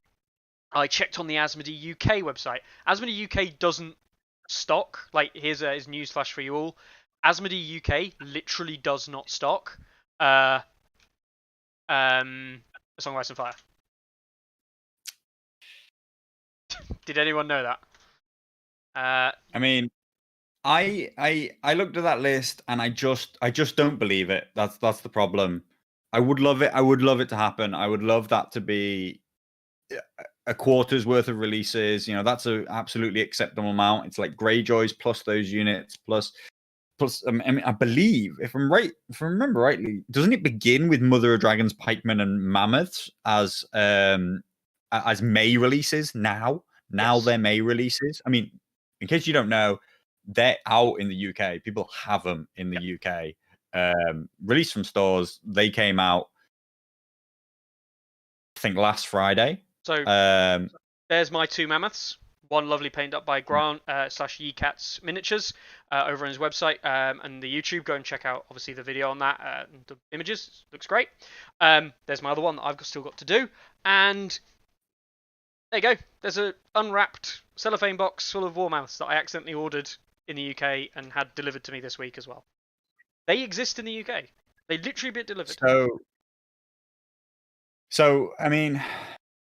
Speaker 1: I checked on the Asmodee UK website. Asmodee UK doesn't stock. Like, here's a news flash for you all. Asmodee UK literally does not stock A Song of Ice and Fire. Did anyone know that?
Speaker 2: I mean, I looked at that list and I just don't believe it. That's the problem. I would love it. I would love it to happen. I would love that to be a quarter's worth of releases. You know, that's a absolutely acceptable amount. It's like Greyjoys plus those units plus. I mean, I believe, if I remember rightly, doesn't it begin with Mother of Dragons, Pikemen, and Mammoths as May releases now? Now
Speaker 1: yes.
Speaker 2: they're May releases. I mean, in case you don't know, they're out in the UK. People have them in the UK. Released from stores. They came out, I think, last Friday.
Speaker 1: So there's my 2 mammoths. One lovely painted up by Grant / Yecats Miniatures over on his website and the YouTube. Go and check out obviously the video on that. The images looks great. There's my other one that I've still got to do, and there you go. There's a unwrapped cellophane box full of war mammoths that I accidentally ordered in the UK and had delivered to me this week as well. They exist in the UK. They literally get delivered.
Speaker 2: So I mean,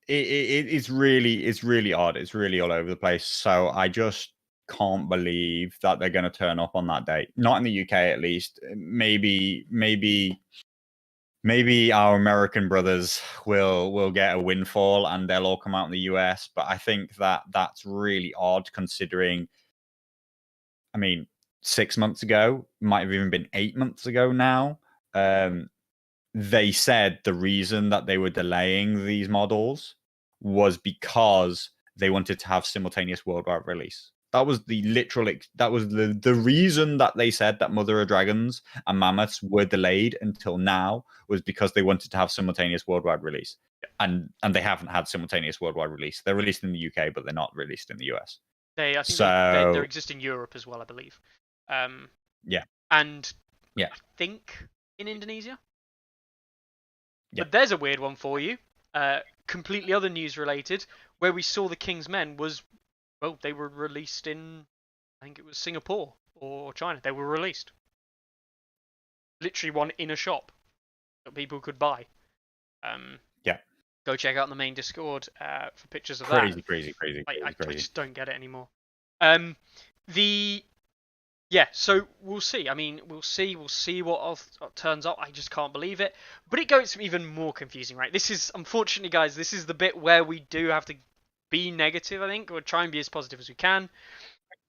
Speaker 2: it's really odd. It's really all over the place. So I just can't believe that they're going to turn up on that date. Not in the UK, at least. Maybe our American brothers will get a windfall and they'll all come out in the US. But I think that's really odd, considering. I mean, 6 months ago, might have even been 8 months ago now. They said the reason that they were delaying these models was because they wanted to have simultaneous worldwide release. That was the reason that they said that Mother of Dragons and Mammoths were delayed until now, was because they wanted to have simultaneous worldwide release. And they haven't had simultaneous worldwide release. They're released in the UK, but they're not released in the US.
Speaker 1: I think they exist in Europe as well, I believe.
Speaker 2: Yeah.
Speaker 1: And
Speaker 2: yeah,
Speaker 1: I think in Indonesia.
Speaker 2: Yeah.
Speaker 1: But there's a weird one for you. Completely other news related, where we saw the King's Men was, well, they were released in, I think it was Singapore or China. They were released. Literally one in a shop that people could buy.
Speaker 2: Yeah.
Speaker 1: Go check out the main Discord for pictures of
Speaker 2: crazy,
Speaker 1: that.
Speaker 2: Crazy.
Speaker 1: I just don't get it anymore. So we'll see. I mean, we'll see what turns up. I just can't believe it. But it gets even more confusing, right? This is, unfortunately, guys, this is the bit where we do have to be negative, I think, or try and be as positive as we can.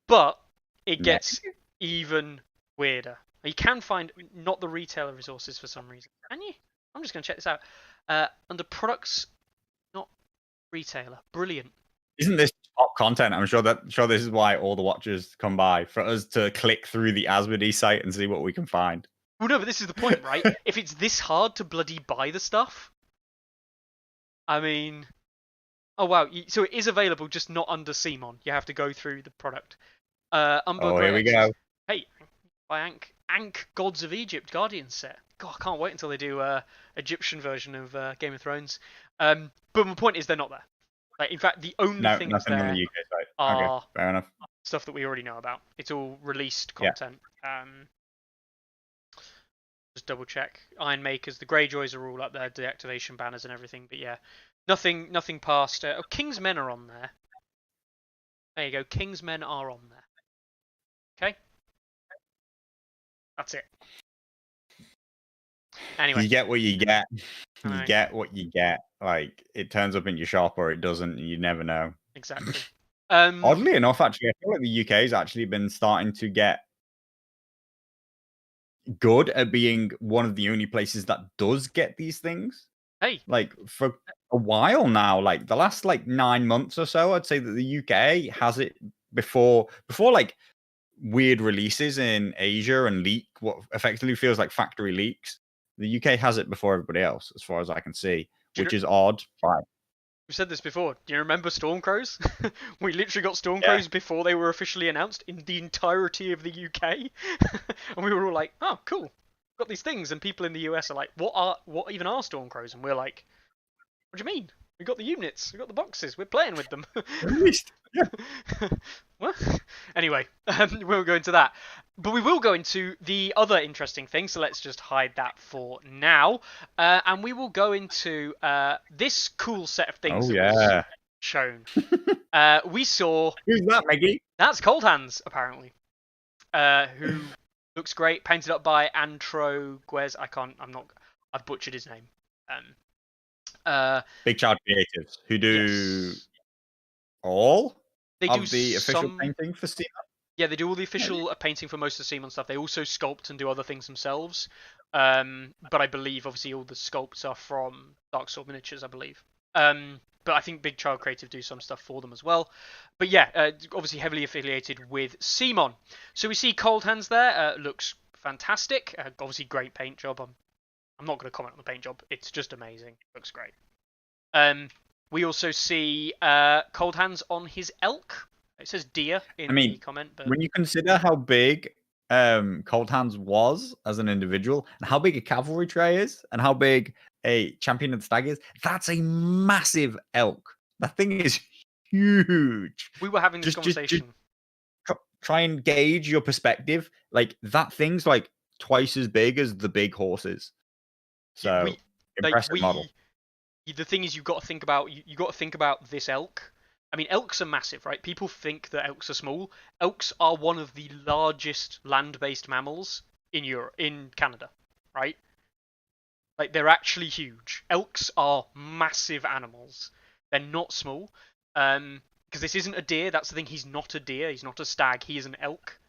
Speaker 1: But it gets even weirder. You can find not the retailer resources for some reason. Can you? I'm just going to check this out. Under products, not retailer. Brilliant.
Speaker 2: Isn't this top content? I'm sure this is why all the watchers come by, for us to click through the Asmodee site and see what we can find.
Speaker 1: Well, no, but this is the point, right? If it's this hard to bloody buy the stuff, I mean, oh wow, so it is available, just not under CMON. You have to go through the product.
Speaker 2: Here we go.
Speaker 1: Hey, by Ankh Gods of Egypt Guardian set. God, I can't wait until they do Egyptian version of Game of Thrones. But my point is, they're not there. Like, in fact, the only things there
Speaker 2: on the UK site.
Speaker 1: are
Speaker 2: okay, fair enough.
Speaker 1: Stuff that we already know about. It's all released content. Yeah. Just double check. Iron Makers, the Greyjoys are all up there, deactivation banners and everything. But yeah, nothing past. King's Men are on there. There you go. King's Men are on there. Okay. That's it. Anyway,
Speaker 2: you get what you get. You get what you get. Like, it turns up in your shop or it doesn't. You never know.
Speaker 1: Exactly.
Speaker 2: Oddly enough, actually, I feel like the UK has actually been starting to get good at being one of the only places that does get these things.
Speaker 1: Hey,
Speaker 2: like, for a while now, like the last 9 months or so, I'd say that the UK has it before like weird releases in Asia and what effectively feels like factory leaks. The UK has it before everybody else, as far as I can see, which is odd. But
Speaker 1: we've said this before. Do you remember Stormcrows? We literally got Stormcrows before they were officially announced in the entirety of the UK, and we were all like, "Oh, cool, got these things." And people in the US are like, "What even are Stormcrows?" And we're like, "What do you mean? We got the units. We got the boxes. We're playing with them.
Speaker 2: At least. Yeah.
Speaker 1: What? Anyway, we won't go into that. But we will go into the other interesting thing, so let's just hide that for now. And we will go into this cool set of things
Speaker 2: Oh
Speaker 1: that was
Speaker 2: yeah.
Speaker 1: shown. We saw...
Speaker 2: Who's that, Maggie?
Speaker 1: That's Cold Hands, apparently. Who looks great, painted up by Antro Guez. I've butchered his name.
Speaker 2: Big Child Creatives, who do
Speaker 1: Yes.
Speaker 2: all
Speaker 1: They do
Speaker 2: of the official
Speaker 1: some...
Speaker 2: painting for Steam.
Speaker 1: Yeah, they do all the official painting for most of the Simon stuff. They also sculpt and do other things themselves. But I believe, obviously, all the sculpts are from Dark Sword Miniatures, I believe. But I think Big Child Creative do some stuff for them as well. But yeah, obviously heavily affiliated with Simon. So we see Cold Hands there. Looks fantastic. Obviously, great paint job. I'm not going to comment on the paint job. It's just amazing. Looks great. We also see Cold Hands on his elk. It says deer in the comment. But
Speaker 2: when you consider how big Cold Hands was as an individual, and how big a cavalry tray is, and how big a champion of the stag is, that's a massive elk. That thing is huge.
Speaker 1: We were having this conversation.
Speaker 2: Try and gauge your perspective. Like, that thing's like twice as big as the big horses. So impressive model.
Speaker 1: The thing is, you've got to think about this elk. I mean, elks are massive, right? People think that elks are small. Elks are one of the largest land-based mammals in Canada, right? Like, they're actually huge. Elks are massive animals. They're not small. Because this isn't a deer. That's the thing. He's not a deer. He's not a stag. He is an elk,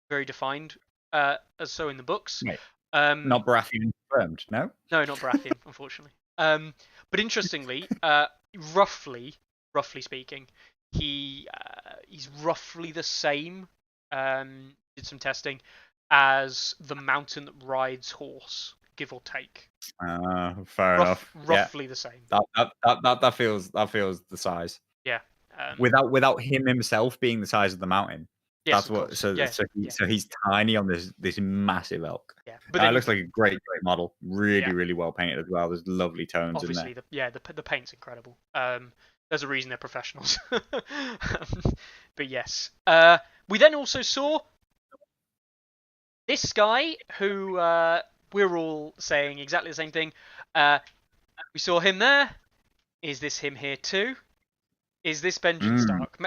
Speaker 1: very defined, as so in the books.
Speaker 2: Wait, not Baratheon confirmed, no?
Speaker 1: No, not Baratheon, unfortunately. But interestingly, roughly speaking, he's roughly the same. Did some testing as the mountain that rides horse, give or take.
Speaker 2: Fair enough.
Speaker 1: Roughly the same.
Speaker 2: That feels the size.
Speaker 1: Yeah.
Speaker 2: Without him himself being the size of the mountain.
Speaker 1: Yes,
Speaker 2: That's what.
Speaker 1: course.
Speaker 2: So he's tiny on this massive elk.
Speaker 1: Yeah, but then
Speaker 2: it looks like a great model. Really well painted as well. There's lovely tones in there.
Speaker 1: Obviously, the paint's incredible. There's a reason they're professionals. But yes, we then also saw this guy who we're all saying exactly the same thing. We saw him there. Is this him here too? Is this Benjen Stark?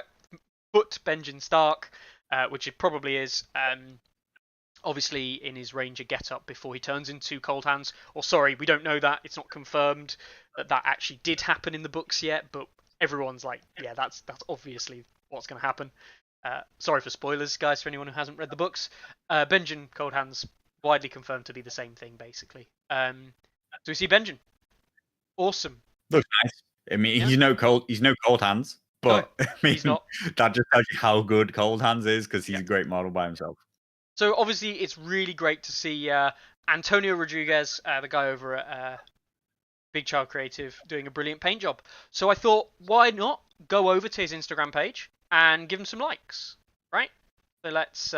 Speaker 1: But Benjen Stark, which it probably is. Obviously in his Ranger get-up before he turns into Cold Hands. Or sorry, we don't know that. It's not confirmed that actually did happen in the books yet. But everyone's like, yeah, that's obviously what's going to happen. Sorry for spoilers, guys, for anyone who hasn't read the books. Benjen Cold Hands, widely confirmed to be the same thing, basically. So we see Benjen. Awesome.
Speaker 2: Looks nice. I mean, he's no Cold Hands, but
Speaker 1: no,
Speaker 2: I mean,
Speaker 1: he's not.
Speaker 2: That just tells you how good Cold Hands is, because he's a great model by himself.
Speaker 1: So obviously, it's really great to see Antonio Rodriguez, the guy over at Big Child Creative, doing a brilliant paint job. So I thought, why not go over to his Instagram page and give him some likes, right? So let's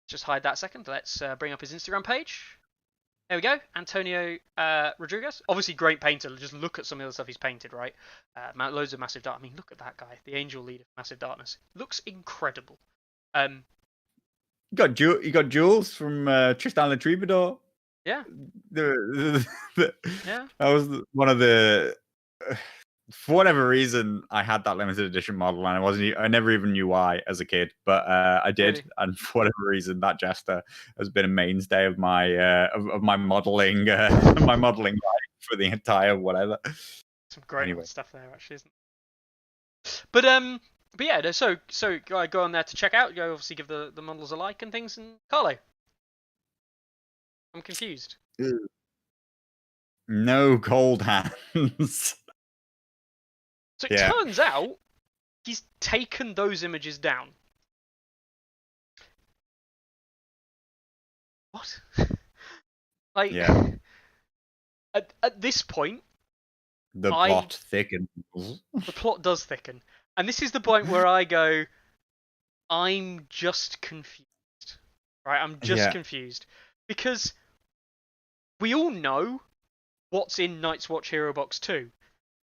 Speaker 1: just hide that second. Let's bring up his Instagram page. There we go, Antonio Rodriguez. Obviously, great painter. Just look at some of the stuff he's painted, right? Loads of Massive Dark. I mean, look at that guy, the Angel Leader of Massive Darkness. Looks incredible.
Speaker 2: You got Jules from Tristan the Troubadour.
Speaker 1: Yeah.
Speaker 2: Yeah. That was one of the. For whatever reason, I had that limited edition model, and I never even knew why as a kid, but I did, really? And for whatever reason, that Jester has been a mainstay of my of my modeling life for the entire whatever.
Speaker 1: Some great stuff there, actually, isn't it? But yeah, so go on there to check out. Go obviously give the models a like and things. And Carlo, I'm confused.
Speaker 2: No Cold Hands.
Speaker 1: So it turns out he's taken those images down. What? Like, at this point,
Speaker 2: the plot thickens.
Speaker 1: The plot does thicken. And this is the point where I go, I'm just confused. Right? I'm just confused. Because we all know what's in Night's Watch Hero Box 2.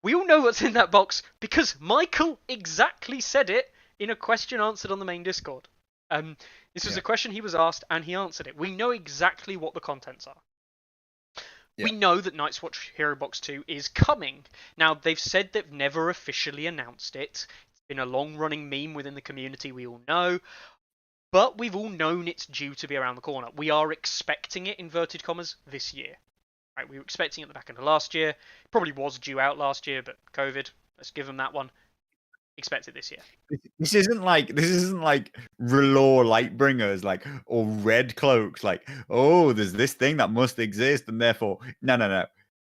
Speaker 1: We all know what's in that box because Michael exactly said it in a question answered on the main Discord. This was a question he was asked, and he answered it. We know exactly what the contents are. We know that Night's Watch Hero Box 2 is coming. Now, they've said they've never officially announced it. It's been a long-running meme within the community, we all know. But we've all known it's due to be around the corner. We are expecting it, inverted commas, this year. Right, we were expecting it at the back end of last year. It probably was due out last year, but COVID, let's give them that one. Expect it this year.
Speaker 2: This isn't like R'hllor Lightbringers, like, or Red Cloaks, like, oh, there's this thing that must exist, and therefore no.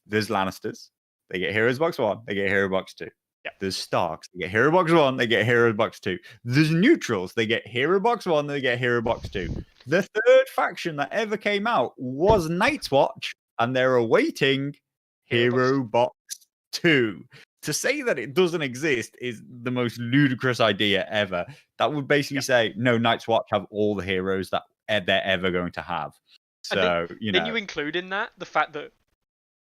Speaker 2: There's Lannisters, they get Heroes Box 1, they get Hero Box 2.
Speaker 1: Yep.
Speaker 2: There's Starks, they get Hero Box 1, they get Hero Box 2. There's Neutrals, they get Hero Box 1, they get Hero Box 2. The third faction that ever came out was Night's Watch, and they're awaiting Hero Box 2. To say that it doesn't exist is the most ludicrous idea ever. That would basically say, no, Night's Watch have all the heroes that they're ever going to have. So,
Speaker 1: then you include in that the fact that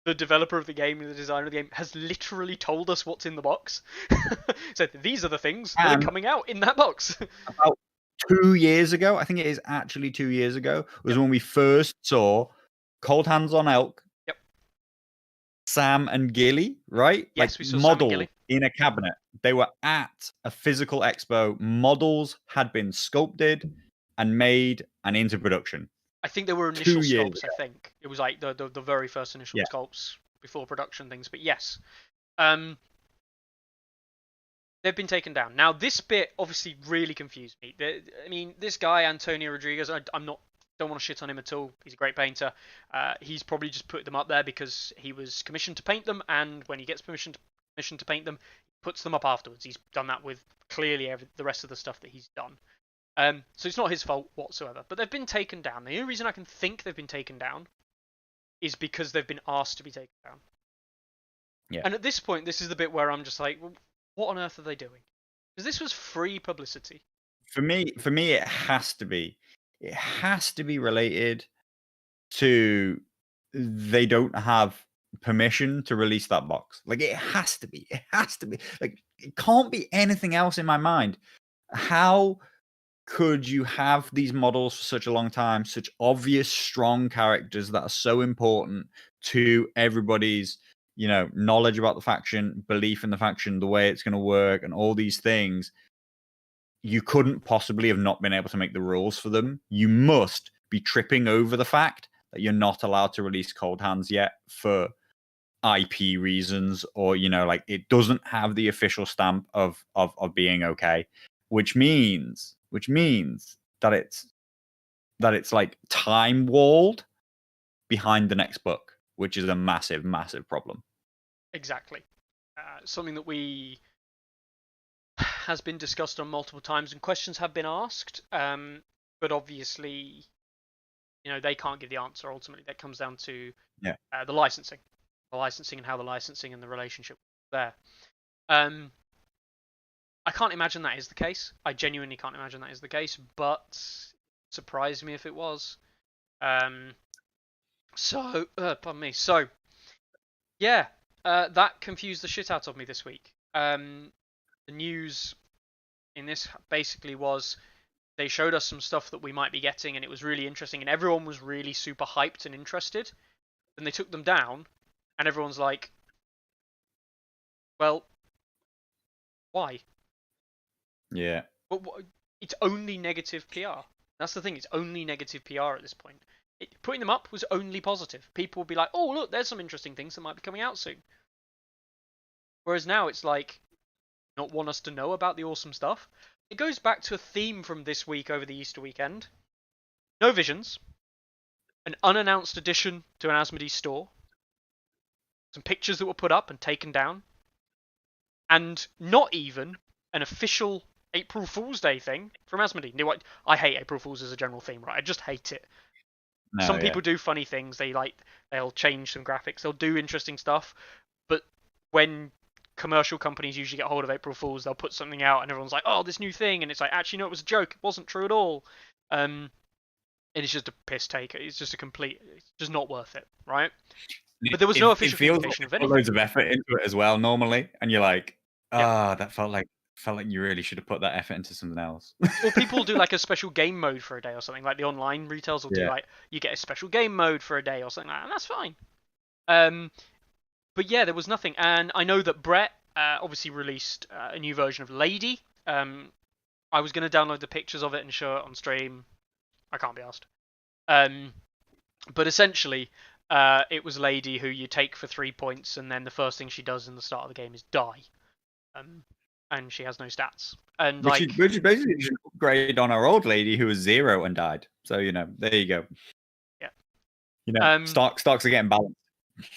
Speaker 1: the developer of the game and the designer of the game has literally told us what's in the box. So these are the things that are coming out in that box.
Speaker 2: About 2 years ago, I think it is actually 2 years ago, was when we first saw Cold Hands on Elk, Sam and Gilly, right?
Speaker 1: Yes,
Speaker 2: like
Speaker 1: we saw
Speaker 2: model
Speaker 1: Sam and Gilly
Speaker 2: in a cabinet. They were at a physical expo. Models had been sculpted and made and into production.
Speaker 1: I think there were initial sculpts. I think it was like the very first initial sculpts before production things. But yes, they've been taken down. Now this bit obviously really confused me. I mean, this guy Antonio Rodriguez, don't want to shit on him at all. He's a great painter. He's probably just put them up there because he was commissioned to paint them, and when he gets permission to paint them, he puts them up afterwards. He's done that with clearly the rest of the stuff that he's done. So it's not his fault whatsoever. But they've been taken down. The only reason I can think they've been taken down is because they've been asked to be taken down.
Speaker 2: Yeah.
Speaker 1: And at this point, this is the bit where I'm just like, well, what on earth are they doing? Because this was free publicity.
Speaker 2: For me, it has to be. It has to be related to they don't have permission to release that box. Like, it has to be. It has to be. Like, it can't be anything else in my mind. How could you have these models for such a long time, such obvious, strong characters that are so important to everybody's, knowledge about the faction, belief in the faction, the way it's going to work, and all these things? You couldn't possibly have not been able to make the rules for them. You must be tripping over the fact that you're not allowed to release Cold Hands yet for IP reasons, or like it doesn't have the official stamp of being okay, which means that it's like time walled behind the next book, which is a massive problem.
Speaker 1: Exactly. Something that has been discussed on multiple times and questions have been asked, but obviously they can't give the answer. Ultimately that comes down to the licensing and how the licensing and the relationship there. I can't imagine that is the case. I genuinely can't imagine that is the case, but it surprised me if it was. Pardon me. So yeah, that confused the shit out of me this week. The news in this basically was they showed us some stuff that we might be getting, and it was really interesting, and everyone was really super hyped and interested. Then they took them down, and everyone's like, well, why?
Speaker 2: Yeah.
Speaker 1: But it's only negative PR. That's the thing. It's only negative PR at this point. Putting them up was only positive. People will be like, oh, look, there's some interesting things that might be coming out soon. Whereas now it's like, not want us to know about the awesome stuff. It goes back to a theme from this week over the Easter weekend. No visions. An unannounced addition to an Asmodee store. Some pictures that were put up and taken down. And not even an official April Fool's Day thing from Asmodee. I hate April Fool's as a general theme, right? I just hate it. Some people do funny things. They'll change some graphics. They'll do interesting stuff. But when commercial companies usually get hold of April Fools, they'll put something out and everyone's like, oh, this new thing, and it's like, actually no, it was a joke, it wasn't true at all. And it's just a piss take. It's just not worth it, right? But there was no official
Speaker 2: It feels like
Speaker 1: communication
Speaker 2: they
Speaker 1: of
Speaker 2: put
Speaker 1: anything.
Speaker 2: loads of effort into it as well normally, and you're like,
Speaker 1: Yeah.
Speaker 2: that felt like you really should have put that effort into something else.
Speaker 1: Or people do like a special game mode for a day or something. Like the online retails will do
Speaker 2: Yeah.
Speaker 1: like you get a special game mode for a day or something like that, and that's fine. But yeah, there was nothing, and I know that Brett obviously released a new version of Lady. I was going to download the pictures of it and show it on stream. I can't be asked. But essentially, it was Lady who you take for 3 points, and then the first thing she does in the start of the game is die. And she has no stats. And
Speaker 2: which is basically just an upgrade on our old lady who was 0 and died. So there you go.
Speaker 1: Yeah.
Speaker 2: Stocks are getting balanced.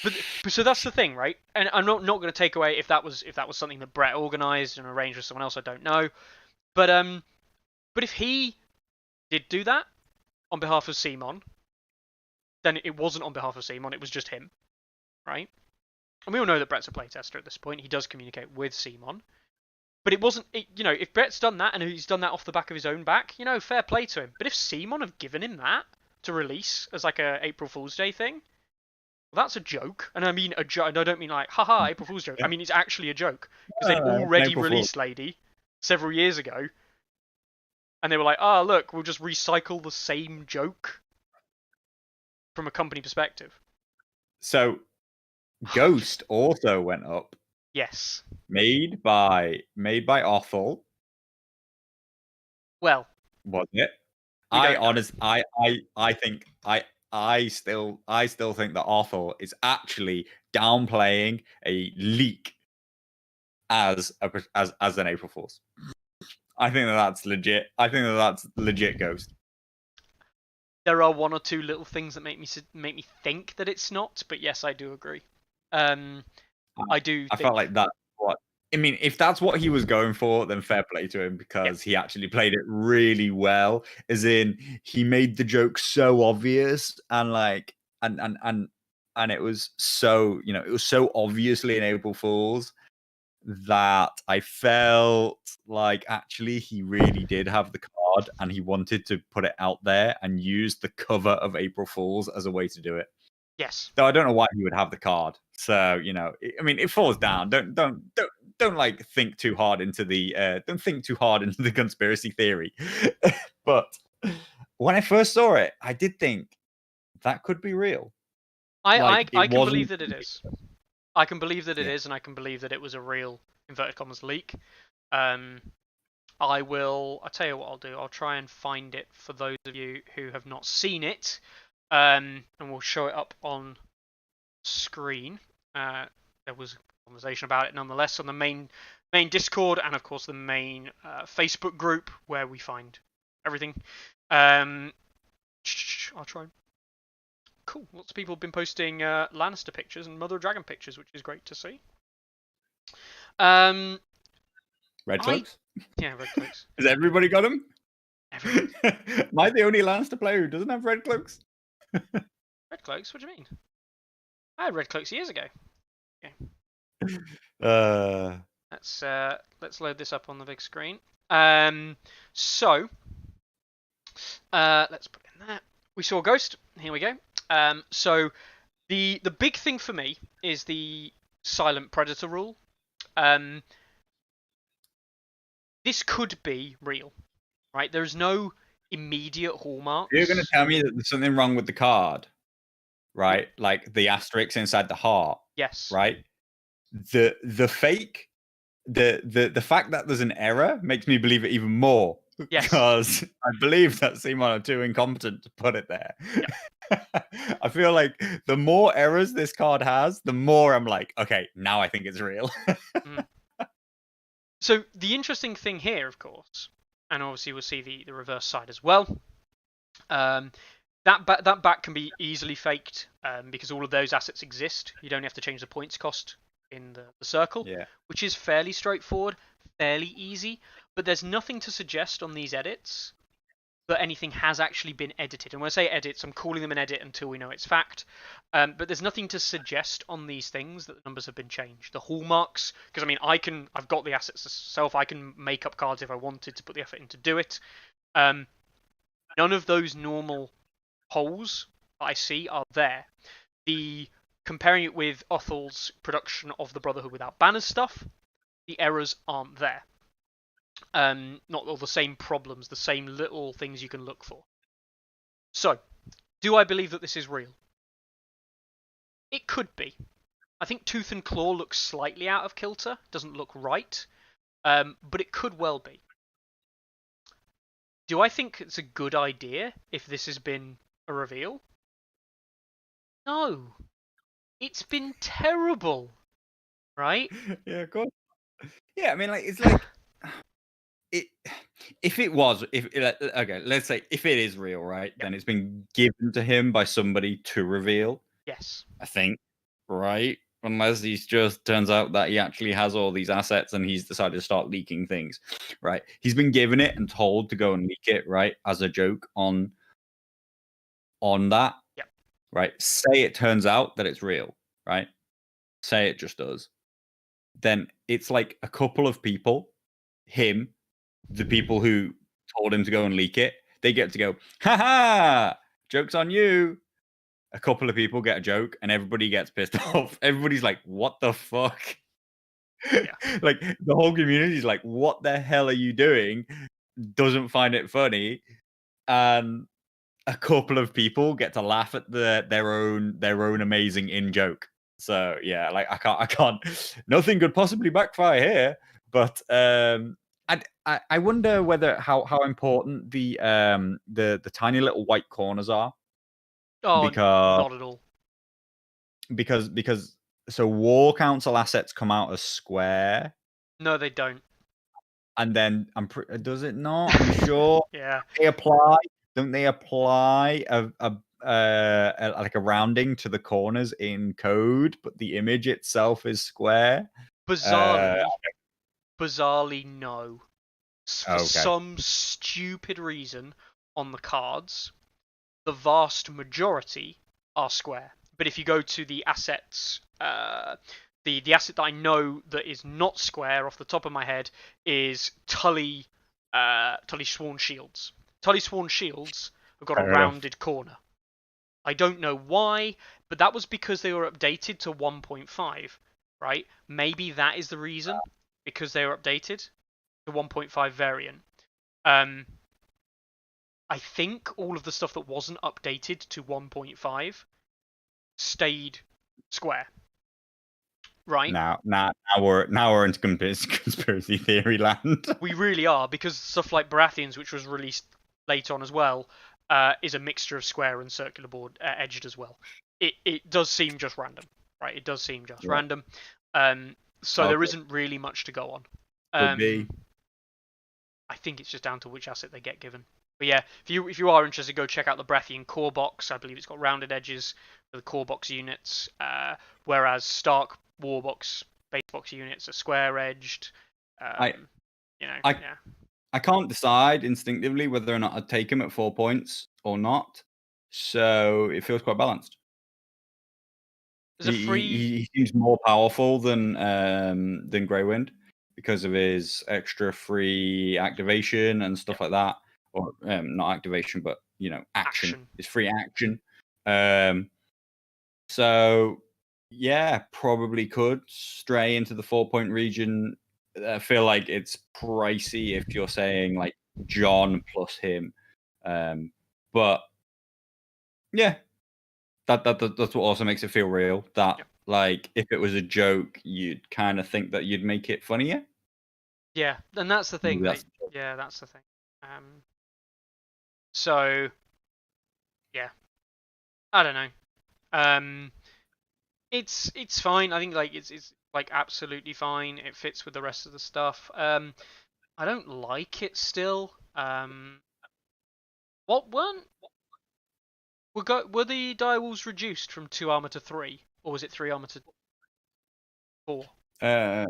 Speaker 1: But so that's the thing, right? And I'm not going to take away if that was something that Brett organised and arranged with someone else. I don't know. But if he did do that on behalf of Simon, then it wasn't on behalf of Simon. It was just him, right? And we all know that Brett's a playtester at this point. He does communicate with Simon. But it wasn't, if Brett's done that and he's done that off the back of his own back, fair play to him. But if Simon have given him that to release as like a April Fool's Day thing, well, that's a joke. And I mean a joke. I don't mean like, haha, April Fool's joke. I mean it's actually a joke because they'd already released Lady several years ago, and they were like, look, we'll just recycle the same joke from a company perspective.
Speaker 2: So, Ghost also went up.
Speaker 1: Yes.
Speaker 2: Made by Othel.
Speaker 1: Well,
Speaker 2: was it? I still think that Othel is actually downplaying a leak as an April Fool's. I think that's legit. I think that's legit Ghost.
Speaker 1: There are one or two little things that make me think that it's not, but yes, I do agree. I
Speaker 2: felt like that. I mean, if that's what he was going for, then fair play to him because he actually played it really well. As in, he made the joke so obvious and and it was so it was so obviously an April Fool's that I felt like actually he really did have the card and he wanted to put it out there and use the cover of April Fool's as a way to do it.
Speaker 1: Yes.
Speaker 2: Though I don't know why he would have the card. So I mean, it falls down. Don't like think too hard into the conspiracy theory. But when I first saw it, I did think that could be real.
Speaker 1: I can believe that it is. I can believe that it is, and I can believe that it was a real inverted commas leak. I'll tell you what I'll do. I'll try and find it for those of you who have not seen it, and we'll show it up on screen. There was a conversation about it nonetheless on the main Discord and of course the main Facebook group where we find everything. I'll try. Cool. Lots of people have been posting Lannister pictures and Mother of Dragon pictures, which is great to see.
Speaker 2: Red cloaks?
Speaker 1: Yeah, red cloaks.
Speaker 2: Has everybody got them?
Speaker 1: Everybody.
Speaker 2: Am I the only Lannister player who doesn't have red cloaks?
Speaker 1: Red cloaks? What do you mean? I had red cloaks years ago. Okay. Let's load this up on the big screen. So let's put it in there. We saw Ghost. Here we go. So the big thing for me is the silent predator rule. This could be real, right? There's no immediate hallmarks.
Speaker 2: You're going to tell me that there's something wrong with the card, right? Like the asterisk inside the heart.
Speaker 1: Yes.
Speaker 2: Right. The fake, the fact that there's an error makes me believe it even more.
Speaker 1: Yes.
Speaker 2: Because I believe that Simon are too incompetent to put it there. Yep. I feel like the more errors this card has, the more I'm like, okay, now I think it's real.
Speaker 1: So the interesting thing here, of course, and obviously we'll see the reverse side as well. That back can be easily faked because all of those assets exist. You don't have to change the points cost in the circle, which is fairly straightforward, fairly easy. But there's nothing to suggest on these edits that anything has actually been edited. And when I say edits, I'm calling them an edit until we know it's fact. But there's nothing to suggest on these things that the numbers have been changed. The hallmarks, because I mean, I've got the assets myself. I can make up cards if I wanted to put the effort in to do it. None of those normal holes that I see are there. The comparing it with Othel's production of the Brotherhood Without Banners stuff, the errors aren't there. Not all the same problems, the same little things you can look for. So, do I believe that this is real? It could be. I think Tooth and Claw looks slightly out of kilter, doesn't look right, but it could well be. Do I think it's a good idea if this has been a reveal? No. It's been terrible, right?
Speaker 2: Yeah, of course. Yeah, I mean, like it's like it. If it was, if okay, let's say if it is real, right?
Speaker 1: Yep.
Speaker 2: Then it's been given to him by somebody to reveal.
Speaker 1: Yes.
Speaker 2: I think, right? Unless he's just turns out that he actually has all these assets and he's decided to start leaking things, right? He's been given it and told to go and leak it, right, as a joke on that,
Speaker 1: Yep.
Speaker 2: right? Say it turns out that it's real, right? Say it just does. Then it's like a couple of people, him, the people who told him to go and leak it, they get to go, ha ha, joke's on you. A couple of people get a joke and everybody gets pissed off. Everybody's like, what the fuck?
Speaker 1: Yeah.
Speaker 2: Like the whole community's like, what the hell are you doing? Doesn't find it funny. And a couple of people get to laugh at their own amazing in joke. So yeah, like I can't nothing could possibly backfire here. But I wonder whether how important the tiny little white corners are.
Speaker 1: Oh,
Speaker 2: Because
Speaker 1: not at all.
Speaker 2: because so war council assets come out as square,
Speaker 1: No, they don't.
Speaker 2: and then does it not? I'm sure
Speaker 1: Yeah.
Speaker 2: they apply. Don't they apply like a rounding to the corners in code, but the image itself is square?
Speaker 1: Bizarrely, no. For
Speaker 2: Okay.
Speaker 1: some stupid reason, on the cards, the vast majority are square. But if you go to the assets, the asset that I know that is not square off the top of my head is Tully Sworn Shields. Tully Sworn Shields have got a rounded corner. I don't know why, but that was because they were updated to 1.5, right? Maybe that is the reason, because they were updated to 1.5 variant. I think all of the stuff that wasn't updated to 1.5 stayed square. Right?
Speaker 2: Now we're into conspiracy theory land.
Speaker 1: We really are, because stuff like Baratheons, which was released late on as well, is a mixture of square and circular board edged as well. It does seem just random, right? It does seem just random. So there isn't really much to go on.
Speaker 2: Could be.
Speaker 1: I think it's just down to which asset they get given. But yeah, if you are interested, go check out the Baratheon core box. I believe it's got rounded edges for the core box units, whereas Stark war box base box units are square edged. I
Speaker 2: can't decide instinctively whether or not I'd take him at 4 points or not. So it feels quite balanced. He seems more powerful than Greywind because of his extra free activation and stuff like that. Or not activation, but action. His free action. So yeah, probably could stray into the 4 point region. I feel like it's pricey if you're saying like John plus him. But yeah, that's what also makes it feel real. That like if it was a joke, you'd kind of think that you'd make it funnier.
Speaker 1: Yeah, and that's the thing. Yeah, that's the thing. So yeah, I don't know. It's fine. I think like it's like absolutely fine. It fits with the rest of the stuff. I don't like it still. What weren't were the direwolves reduced from 2 armor to 3, or was it 3 armor to 4?
Speaker 2: I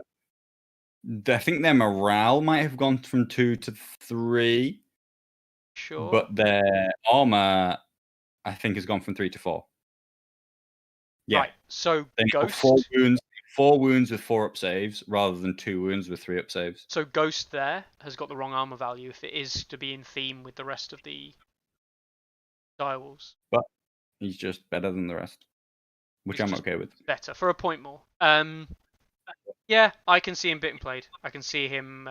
Speaker 2: think their morale might have gone from 2 to 3.
Speaker 1: Sure.
Speaker 2: But their armor, I think, has gone from 3 to 4. Yeah.
Speaker 1: Right. So Ghost
Speaker 2: 4 wounds with 4 up saves rather than 2 wounds with 3 up saves.
Speaker 1: So Ghost there has got the wrong armor value if it is to be in theme with the rest of the direwolves.
Speaker 2: But he's just better than the rest. which
Speaker 1: He's
Speaker 2: I'm
Speaker 1: just
Speaker 2: okay with.
Speaker 1: better for a point more. Yeah, I can see him bitten played. I can see him.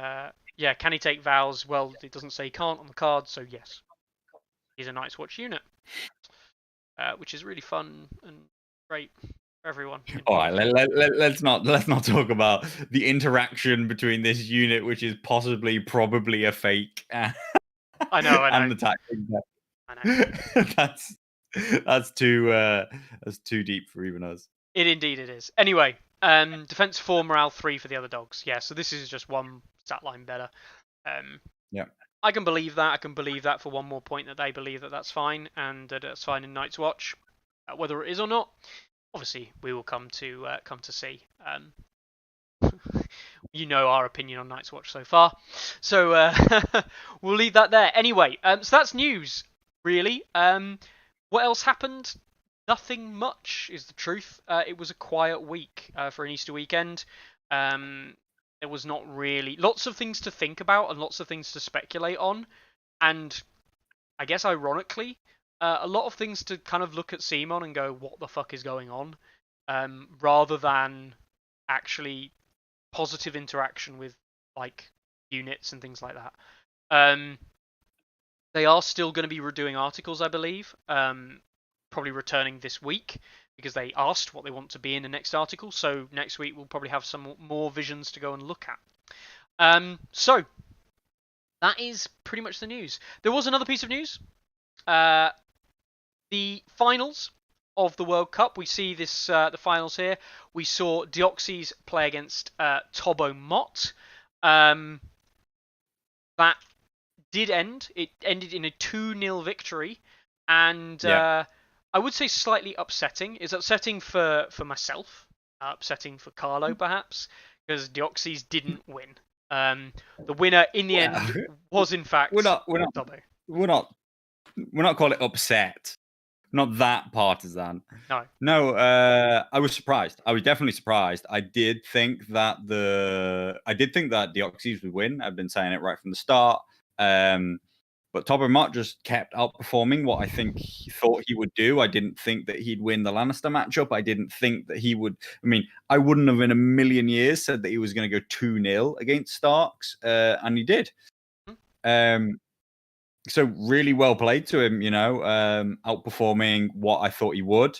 Speaker 1: Yeah, can he take vows? Well, it doesn't say he can't on the card, so yes, he's a Night's Watch unit, which is really fun and great for everyone
Speaker 2: All
Speaker 1: involved.
Speaker 2: right, let's not talk about the interaction between this unit, which is probably a fake,
Speaker 1: I know,
Speaker 2: and the tactic.
Speaker 1: I know.
Speaker 2: That's too deep for even us.
Speaker 1: It indeed it is. Anyway, defense 4, morale 3 for the other dogs. Yeah, so this is just one stat line better.
Speaker 2: Yeah.
Speaker 1: I can believe that. I can believe that for one more point that they believe that that's fine and that it's fine in Night's Watch. Whether it is or not, obviously we will come to see. You know our opinion on Night's Watch so far, so we'll leave that there. Anyway, so that's news, really. What else happened? Nothing much is the truth. It was a quiet week for an Easter weekend. There was not really lots of things to think about and lots of things to speculate on, and I guess ironically, a lot of things to kind of look at Simon and go, "What the fuck is going on?" Rather than actually positive interaction with like units and things like that. They are still going to be redoing articles, I believe. Probably returning this week because they asked what they want to be in the next article. So next week we'll probably have some more visions to go and look at. So that is pretty much the news. There was another piece of news. The finals of the World Cup. We see this the finals here. We saw Deoxys play against Tobo Mott. That did end. It ended in a 2-0 victory, and I would say slightly upsetting. It's upsetting for myself, upsetting for Carlo perhaps, because Deoxys didn't win. The winner in the end was in fact Tobo.
Speaker 2: We're not calling it upset. Not that partisan. No. I was surprised. I was definitely surprised. I did think that Deoxys would win. I've been saying it right from the start. But Tobo Mott just kept outperforming what I think he thought he would do. I didn't think that he'd win the Lannister matchup. I didn't think that he would. I mean, I wouldn't have in a million years said that he was going to go 2-0 against Starks, and he did. So really well played to him, outperforming what I thought he would.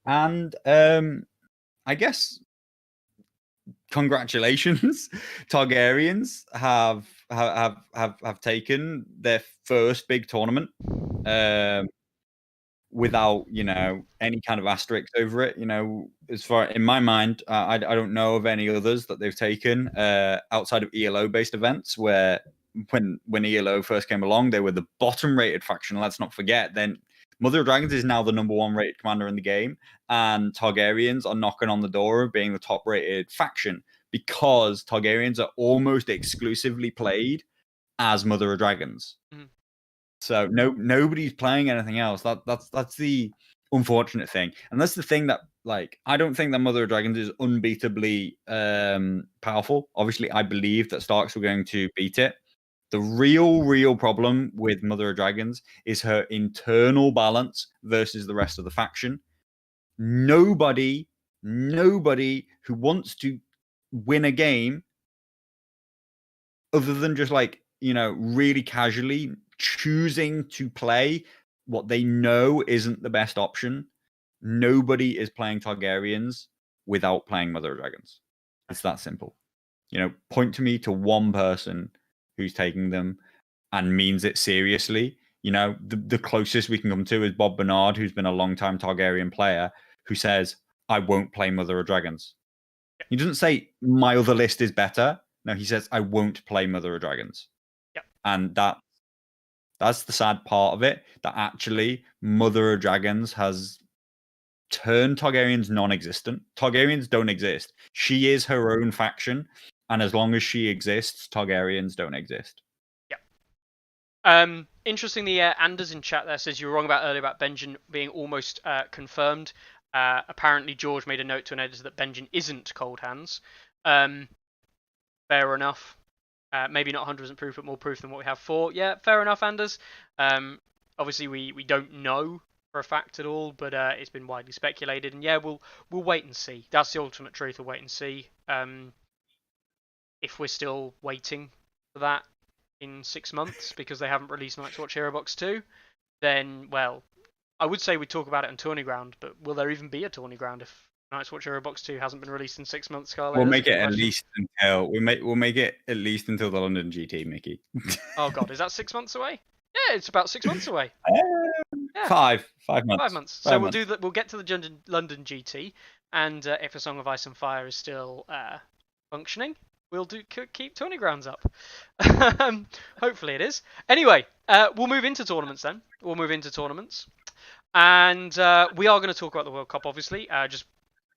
Speaker 2: And I guess congratulations, Targaryens have taken their first big tournament without any kind of asterisk over it. As far in my mind, I don't know of any others that they've taken outside of ELO based events where. When ELO first came along, they were the bottom rated faction. Let's not forget. Then Mother of Dragons is now the number 1 rated commander in the game, and Targaryens are knocking on the door of being the top rated faction because Targaryens are almost exclusively played as Mother of Dragons. So nobody's playing anything else. That's the unfortunate thing, and that's the thing that I don't think that Mother of Dragons is unbeatably powerful. Obviously, I believe that Starks were going to beat it. The real problem with Mother of Dragons is her internal balance versus the rest of the faction. Nobody who wants to win a game other than just really casually choosing to play what they know isn't the best option. Nobody is playing Targaryens without playing Mother of Dragons. It's that simple. Point to me to one person who's taking them and means it seriously. The closest we can come to is Bob Bernard, who's been a long-time Targaryen player, who says, I won't play Mother of Dragons. He doesn't say, my other list is better. No, he says, I won't play Mother of Dragons.
Speaker 1: Yep.
Speaker 2: And that's the sad part of it, that actually Mother of Dragons has turned Targaryens non-existent. Targaryens don't exist. She is her own faction, and as long as she exists, Targaryens don't exist.
Speaker 1: Interestingly, Anders in chat there says you were wrong about earlier about Benjen being almost confirmed. Apparently, George made a note to an editor that Benjen isn't cold hands. Fair enough. Maybe not 100% proof, but more proof than what we have for. Yeah, fair enough, Anders. Obviously, we don't know for a fact at all, but it's been widely speculated. And yeah, we'll wait and see. That's the ultimate truth. We'll wait and see. If we're still waiting for that in 6 months because they haven't released Night's Watch Hero Box 2, then well, I would say we talk about it on Tourney Ground, but will there even be a Tourney Ground if Night's Watch Hero Box 2 hasn't been released in 6 months, Carlo?
Speaker 2: We'll
Speaker 1: That's a
Speaker 2: make
Speaker 1: good
Speaker 2: it at
Speaker 1: question.
Speaker 2: least until we'll make it at least until the London GT, Mickey.
Speaker 1: Oh god, is that 6 months away? Yeah, it's about 6 months away. Yeah,
Speaker 2: 5 months.
Speaker 1: 5 months. So
Speaker 2: 5
Speaker 1: we'll
Speaker 2: months.
Speaker 1: do that. We'll get to the London GT, and if A Song of Ice and Fire is still functioning, we'll keep Tourney Grounds up. Hopefully it is. Anyway, we'll move into tournaments then. We'll move into tournaments, and we are going to talk about the World Cup. Obviously, just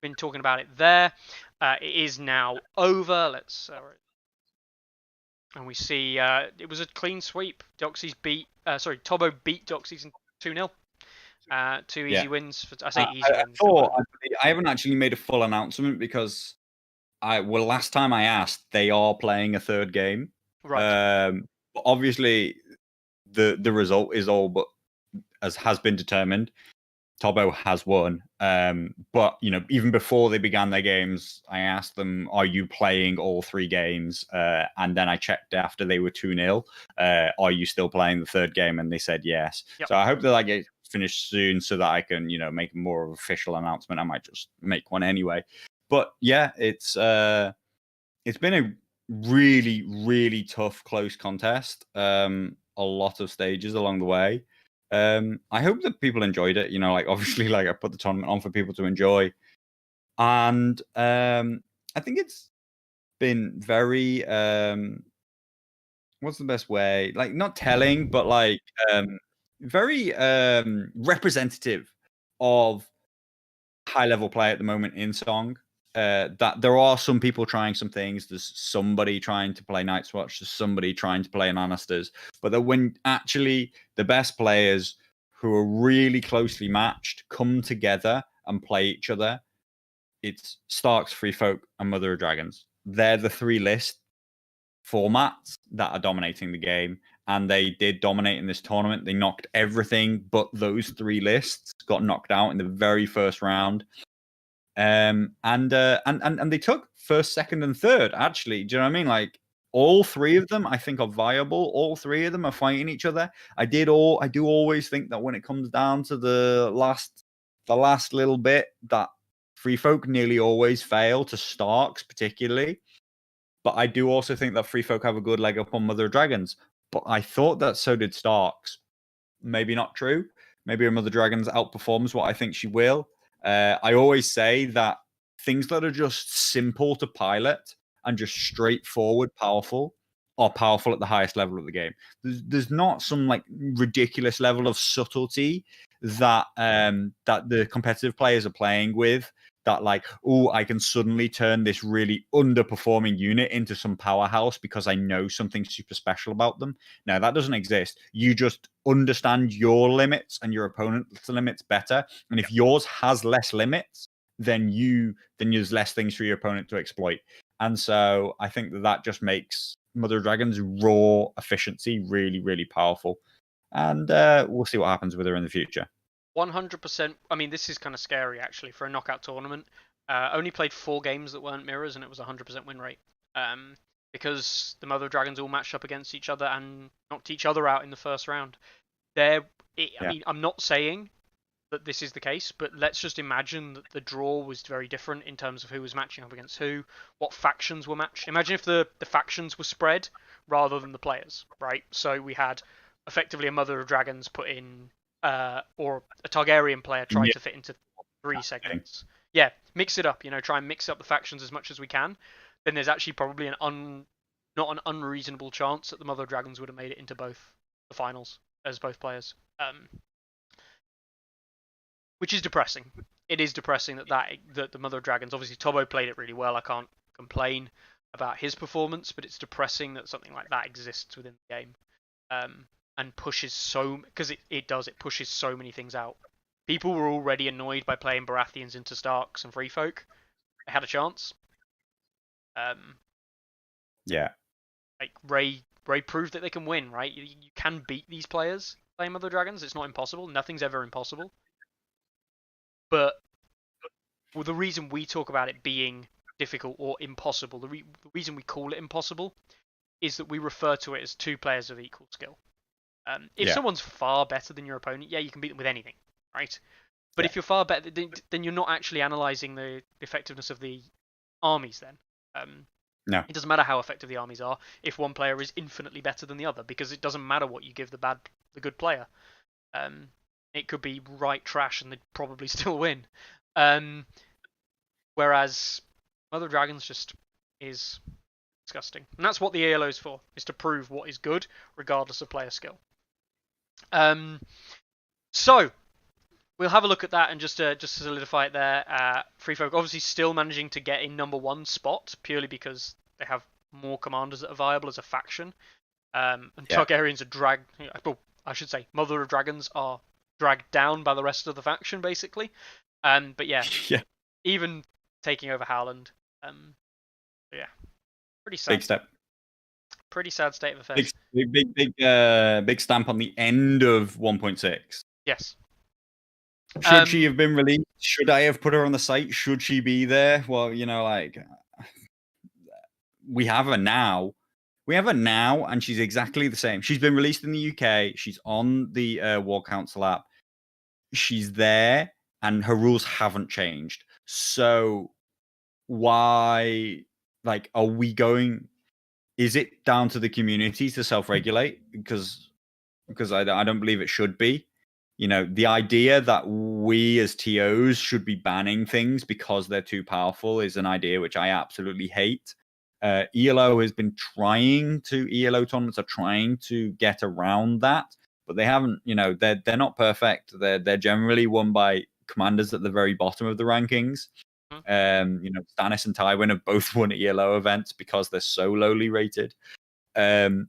Speaker 1: been talking about it there. It is now over. Let's and we see it was a clean sweep. Doxy's beat. Tobo beat Doxy's 2-0. Two easy wins. I say easy wins.
Speaker 2: I haven't actually made a full announcement because last time I asked, they are playing a third game.
Speaker 1: Right.
Speaker 2: But obviously, the result is all but has been determined. Tobo has won. But even before they began their games, I asked them, "Are you playing all 3 games?" And then I checked after they were 2-0. Are you still playing the third game? And they said yes.
Speaker 1: Yep.
Speaker 2: So I hope that gets finished soon so that I can, make more of an official announcement. I might just make one anyway. But yeah, it's been a really, really tough, close contest. A lot of stages along the way. I hope that people enjoyed it. Obviously, I put the tournament on for people to enjoy, and I think it's been very what's the best way? Not telling, but very representative of high level play at the moment in Song. That there are some people trying some things. There's somebody trying to play Night's Watch. There's somebody trying to play Anasters. But that when actually the best players who are really closely matched come together and play each other, it's Starks, Free Folk, and Mother of Dragons. They're the 3 list formats that are dominating the game. And they did dominate in this tournament. They knocked everything but those 3 lists, got knocked out in the very first round. And they took first, second, and third. Actually, do you know what I mean? All 3 of them, I think, are viable. All 3 of them are fighting each other. I do always think that when it comes down to the last little bit, that Free Folk nearly always fail to Starks, particularly. But I do also think that Free Folk have a good leg up on Mother of Dragons. But I thought that so did Starks. Maybe not true. Maybe Mother Dragons outperforms what I think she will. I always say that things that are just simple to pilot and just straightforward powerful are powerful at the highest level of the game. There's not some ridiculous level of subtlety that that the competitive players are playing with. That I can suddenly turn this really underperforming unit into some powerhouse because I know something super special about them. No, that doesn't exist. You just understand your limits and your opponent's limits better. And if yours has less limits, then there's less things for your opponent to exploit. And so I think that just makes Mother of Dragon's raw efficiency really, really powerful. And we'll see what happens with her in the future.
Speaker 1: 100%. I mean, this is kind of scary actually for a knockout tournament. Only played 4 games that weren't mirrors, and it was 100% win rate. Because the Mother of Dragons all matched up against each other and knocked each other out in the first round. I mean, I'm not saying that this is the case, but let's just imagine that the draw was very different in terms of who was matching up against who, what factions were matched. Imagine if the factions were spread rather than the players, right? So we had effectively a Mother of Dragons put in, or a Targaryen player tried to fit into 3 segments. Yeah, mix it up, try and mix up the factions as much as we can. Then there's actually probably not an unreasonable chance that the Mother of Dragons would have made it into both the finals as both players. Which is depressing. It is depressing that the Mother of Dragons, obviously Tobo played it really well. I can't complain about his performance, but it's depressing that something like that exists within the game, and pushes because it pushes so many things out. People were already annoyed by playing Baratheons into Starks and Free Folk. They had a chance.
Speaker 2: Yeah.
Speaker 1: Ray proved that they can win, right? You can beat these players. play Mother Dragons. It's not impossible. Nothing's ever impossible. But the reason we talk about it being difficult or impossible, the reason we call it impossible, is that we refer to it as two players of equal skill. If someone's far better than your opponent, yeah, you can beat them with anything, right? But if you're far better, then you're not actually analysing the effectiveness of the armies then.
Speaker 2: No.
Speaker 1: It doesn't matter how effective the armies are if one player is infinitely better than the other, because it doesn't matter what you give the good player. It could be right trash and they'd probably still win. Whereas Mother of Dragons just is disgusting. And that's what the ELO is for, is to prove what is good, regardless of player skill. So, we'll have a look at that and just to solidify it there. Free Folk obviously still managing to get in #1 spot, purely because they have more commanders that are viable as a faction. And Targaryens are dragged... Well, I should say, Mother of Dragons are dragged down by the rest of the faction, basically. But yeah, even taking over Howland. Yeah, pretty sad.
Speaker 2: Big step.
Speaker 1: Pretty sad state of affairs.
Speaker 2: Big stamp on the end of 1.6.
Speaker 1: Yes.
Speaker 2: Should she have been released? Should I have put her on the site? Should she be there? Well, like, we have her now. We have her now, and she's exactly the same. She's been released in the UK. She's on the War Council app. She's there, and her rules haven't changed. So why, like, are we going... Is it down to the community to self-regulate? Because I don't believe it should be. The idea that we as TOs should be banning things because they're too powerful is an idea which I absolutely hate. ELO has been ELO tournaments are trying to get around that, but they haven't. They're not perfect. They're generally won by commanders at the very bottom of the rankings. Stannis and Tywin have both won ELO events because they're so lowly rated. I'm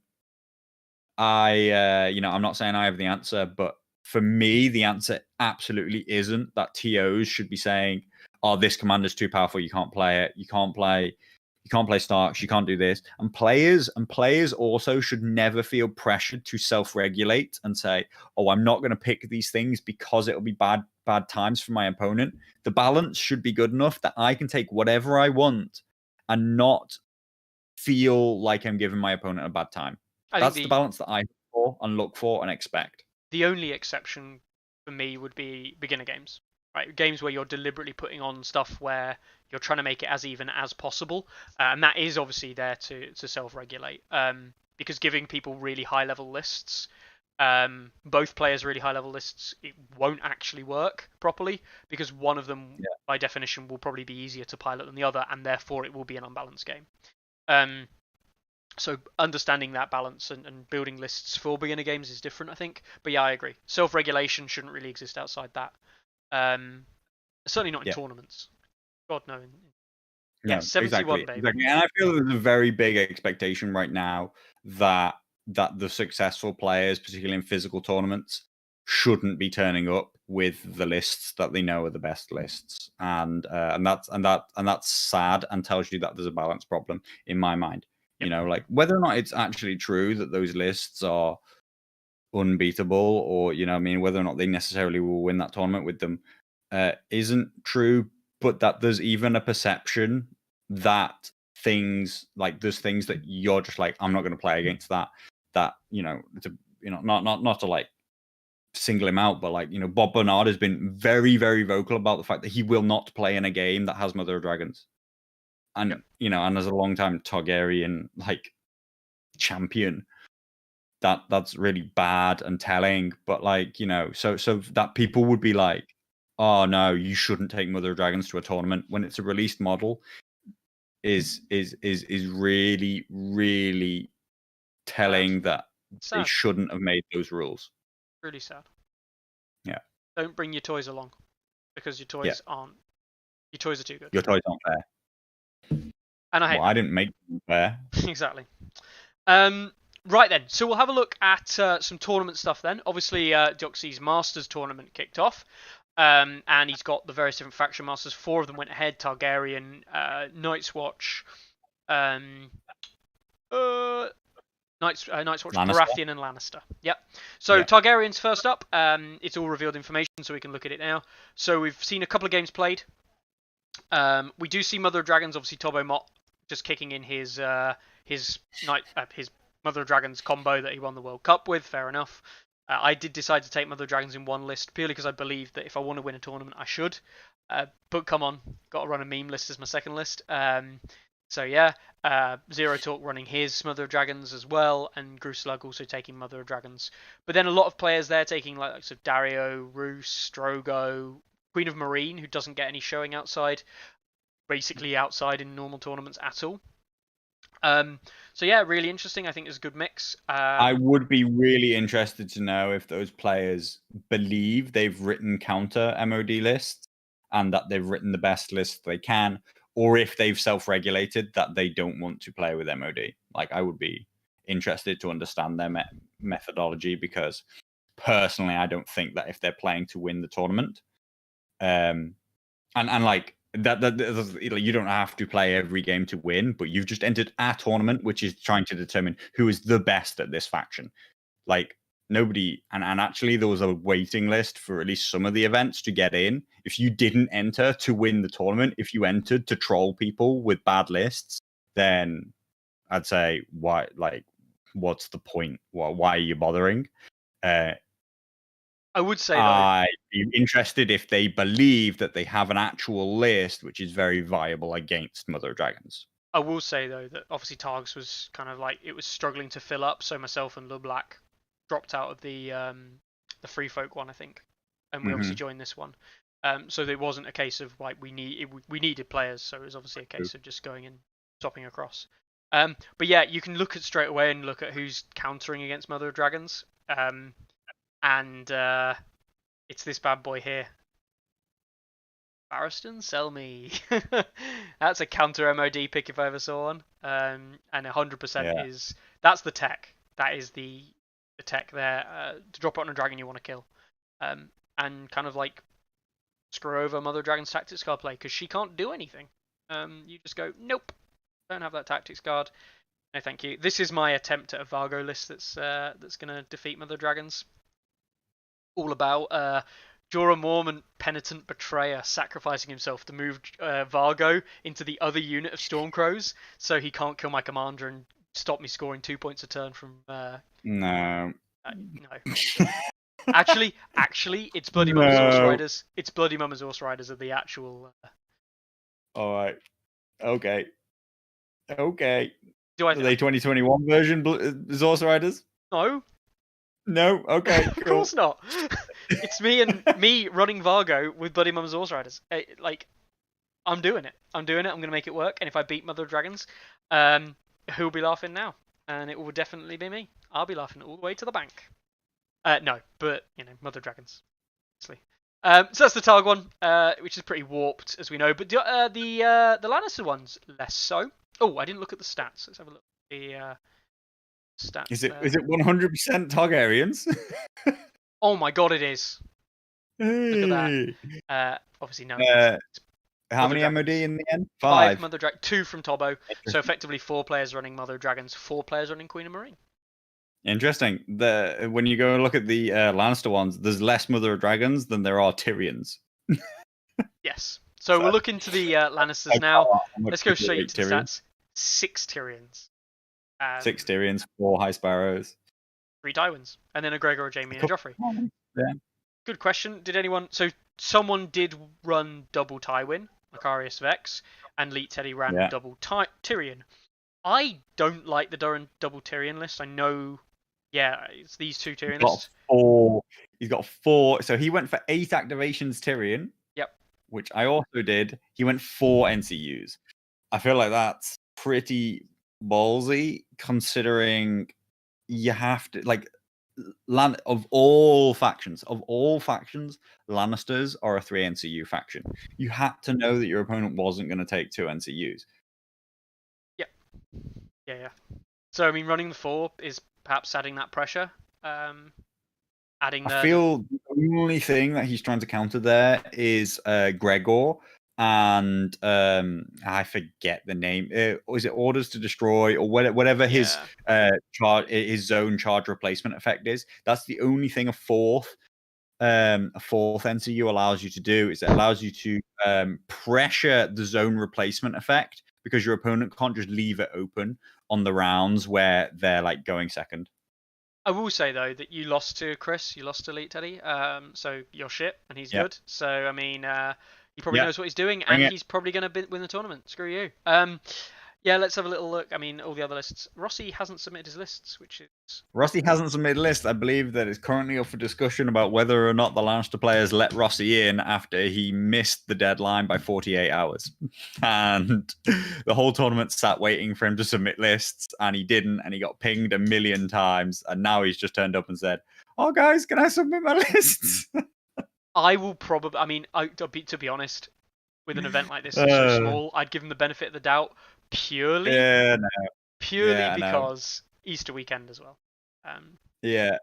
Speaker 2: not saying I have the answer, but for me, the answer absolutely isn't that TOs should be saying, "Oh, this commander's too powerful. You can't play it. You can't play Starks. You can't do this." And players also should never feel pressured to self-regulate and say, "Oh, I'm not going to pick these things because it'll be bad times for my opponent." The balance should be good enough that I can take whatever I want and not feel like I'm giving my opponent a bad time. That's the balance that I look for and expect.
Speaker 1: The only exception for me would be beginner games, right? Games where you're deliberately putting on stuff where you're trying to make it as even as possible, and that is obviously there to self-regulate. Because giving people really high-level lists, both players really high-level lists, it won't actually work properly because one of them, by definition, will probably be easier to pilot than the other, and therefore it will be an unbalanced game. So understanding that balance and building lists for beginner games is different, I think. But yeah, I agree. Self-regulation shouldn't really exist outside that. Certainly not in tournaments. God, no. Yeah, 71, baby.
Speaker 2: Exactly. And I feel there's a very big expectation right now that the successful players, particularly in physical tournaments, shouldn't be turning up with the lists that they know are the best lists. And that's sad and tells you that there's a balance problem in my mind. Like whether or not it's actually true that those lists are unbeatable, or whether or not they necessarily will win that tournament with them, isn't true. But that there's even a perception that there's things that you're just like, I'm not going to play against that. Not to like single him out, but like Bob Bernard has been very, very vocal about the fact that he will not play in a game that has Mother of Dragons. And and as a long time Targaryen like champion, that's really bad and telling. But like so that people would be like, "Oh no, you shouldn't take Mother of Dragons to a tournament," when it's a released model, is really, really telling that they shouldn't have made those rules.
Speaker 1: Really sad.
Speaker 2: Yeah.
Speaker 1: Don't bring your toys along because your toys aren't. Your toys are too good.
Speaker 2: Your toys aren't fair.
Speaker 1: And I
Speaker 2: didn't make them fair.
Speaker 1: Exactly. Right then, so we'll have a look at some tournament stuff then. Obviously, Doxy's Masters tournament kicked off, and he's got the various different faction masters. 4 of them went ahead: Targaryen, Night's Watch, Night's Night's Watch,
Speaker 2: Lannister.
Speaker 1: Baratheon, and Lannister. Yep. So Targaryen's first up. It's all revealed information, so we can look at it now. So we've seen a couple of games played. We do see Mother of Dragons, obviously Tobbo Mott just kicking in his Mother of Dragons combo that he won the World Cup with. Fair enough. I did decide to take Mother of Dragons in one list purely because I believe that if I want to win a tournament, I should. But come on, got to run a meme list as my second list. So yeah, Zero Talk running his Mother of Dragons as well, and Gruslug also taking Mother of Dragons. But then a lot of players there taking like so Dario, Roos, Strogo, Queen of Marine, who doesn't get any showing outside, basically outside in normal tournaments at all. So yeah, really interesting. I think it's a good mix.
Speaker 2: I would be really interested to know if those players believe they've written counter MOD lists and that they've written the best list they can, or if they've self-regulated that they don't want to play with MOD. Like, I would be interested to understand their methodology, because personally, I don't think that if they're playing to win the tournament, and like that you don't have to play every game to win, but you've just entered a tournament which is trying to determine who is the best at this faction. Like, nobody, and actually there was a waiting list for at least some of the events to get in. If you didn't enter to win the tournament, if you entered to troll people with bad lists, then I'd say, why? Like, what's the point? Why are you bothering?
Speaker 1: I would say
Speaker 2: I'd be interested if they believe that they have an actual list which is very viable against Mother of Dragons.
Speaker 1: I will say though that obviously Targs was kind of like, it was struggling to fill up, so myself and LeBlack dropped out of the Free Folk one, I think, and we obviously joined this one. So it wasn't a case of like we needed players, so it was obviously a case of just going and swapping across. But yeah, you can look at straight away and look at who's countering against Mother of Dragons, and it's this bad boy here. Barristan, sell me. That's a counter MOD pick if I ever saw one. And 100% is, that's the tech. That is the tech there. To drop it on a dragon you want to kill. And kind of like screw over Mother of Dragon's tactics card play, because she can't do anything. You just go, nope, don't have that tactics card. No, thank you. This is my attempt at a Vargo list that's gonna defeat Mother of Dragons. All about Jorah Mormon, penitent betrayer, sacrificing himself to move Vargo into the other unit of Stormcrows, so he can't kill my commander and stop me scoring 2 points a turn from.
Speaker 2: No.
Speaker 1: No. Actually, it's Bloody Mama's Horse Riders. It's Bloody Mama's Horse Riders are the actual.
Speaker 2: All right. Okay.
Speaker 1: Do I?
Speaker 2: Are they 2021 version Horse Riders?
Speaker 1: No.
Speaker 2: No. Okay.
Speaker 1: Of course not. It's me running Vargo with Bloody Mama's Horse Riders. Like, I'm doing it. I'm gonna make it work. And if I beat Mother of Dragons, who'll be laughing now? And it will definitely be me. I'll be laughing all the way to the bank. No, but Mother of Dragons, obviously. So that's the Targ one, which is pretty warped, as we know. But the Lannister one's less so. Oh, I didn't look at the stats. Let's have a look. The stats.
Speaker 2: Is it 100% Targaryens?
Speaker 1: Oh my god, it is.
Speaker 2: Hey.
Speaker 1: Look at that. Obviously no.
Speaker 2: How many MOD in the end?
Speaker 1: 5 Mother Dragons, 2 from Tobbo. So effectively 4 players running Mother of Dragons, 4 players running Queen of Marine.
Speaker 2: Interesting. When you go and look at the Lannister ones, there's less Mother of Dragons than there are Tyrions.
Speaker 1: Yes. So we'll look into the Lannisters now. Let's go straight into the stats. 6 Tyrions.
Speaker 2: 6 Tyrions, 4 High Sparrows.
Speaker 1: 3 Tywins. And then a Gregor, a Jaime, and a Joffrey.
Speaker 2: Yeah.
Speaker 1: Good question. Did anyone... So someone did run double Tywin, Macarius Vex, and Leet Teddy ran double Tyrion. I don't like the double Tyrion list. I know... Yeah, it's these 2 Tyrion lists.
Speaker 2: He's got 4. So he went for 8 activations Tyrion.
Speaker 1: Yep.
Speaker 2: Which I also did. He went 4 NCUs. I feel like that's pretty ballsy, considering you have to, like, of all factions, Lannisters are a 3 NCU faction. You had to know that your opponent wasn't going to take 2 NCUs.
Speaker 1: Yep. Yeah. So I mean, running the 4 is perhaps adding that pressure. I
Speaker 2: feel the only thing that he's trying to counter there is Gregor, and I forget the name. Was it Orders to Destroy or whatever his zone charge replacement effect is? That's the only thing a fourth NCU allows you to do. Is it allows you to pressure the zone replacement effect because your opponent can't just leave it open on the rounds where they're like going second.
Speaker 1: I will say though that you lost to Chris, you lost to Elite Teddy, so you're shit and he's
Speaker 2: Yep.
Speaker 1: good. So I mean, he probably
Speaker 2: Yep.
Speaker 1: knows what he's doing,
Speaker 2: Bring
Speaker 1: and
Speaker 2: it.
Speaker 1: he's probably going to win the tournament. Screw you. Yeah, let's have a little look. I mean, all the other lists. Rossi hasn't submitted his lists, which is
Speaker 2: Rossi hasn't submitted a list. I believe that it's currently up for discussion about whether or not the Lannister players let Rossi in after he missed the deadline by 48 hours. And the whole tournament sat waiting for him to submit lists, and he didn't, and he got pinged a million times. And now he's just turned up and said, "Oh, guys, can I submit my lists?"
Speaker 1: I will probably. I mean, to be honest, with an event like this that's so small, I'd give him the benefit of the doubt purely because Easter weekend as well.
Speaker 2: Yeah,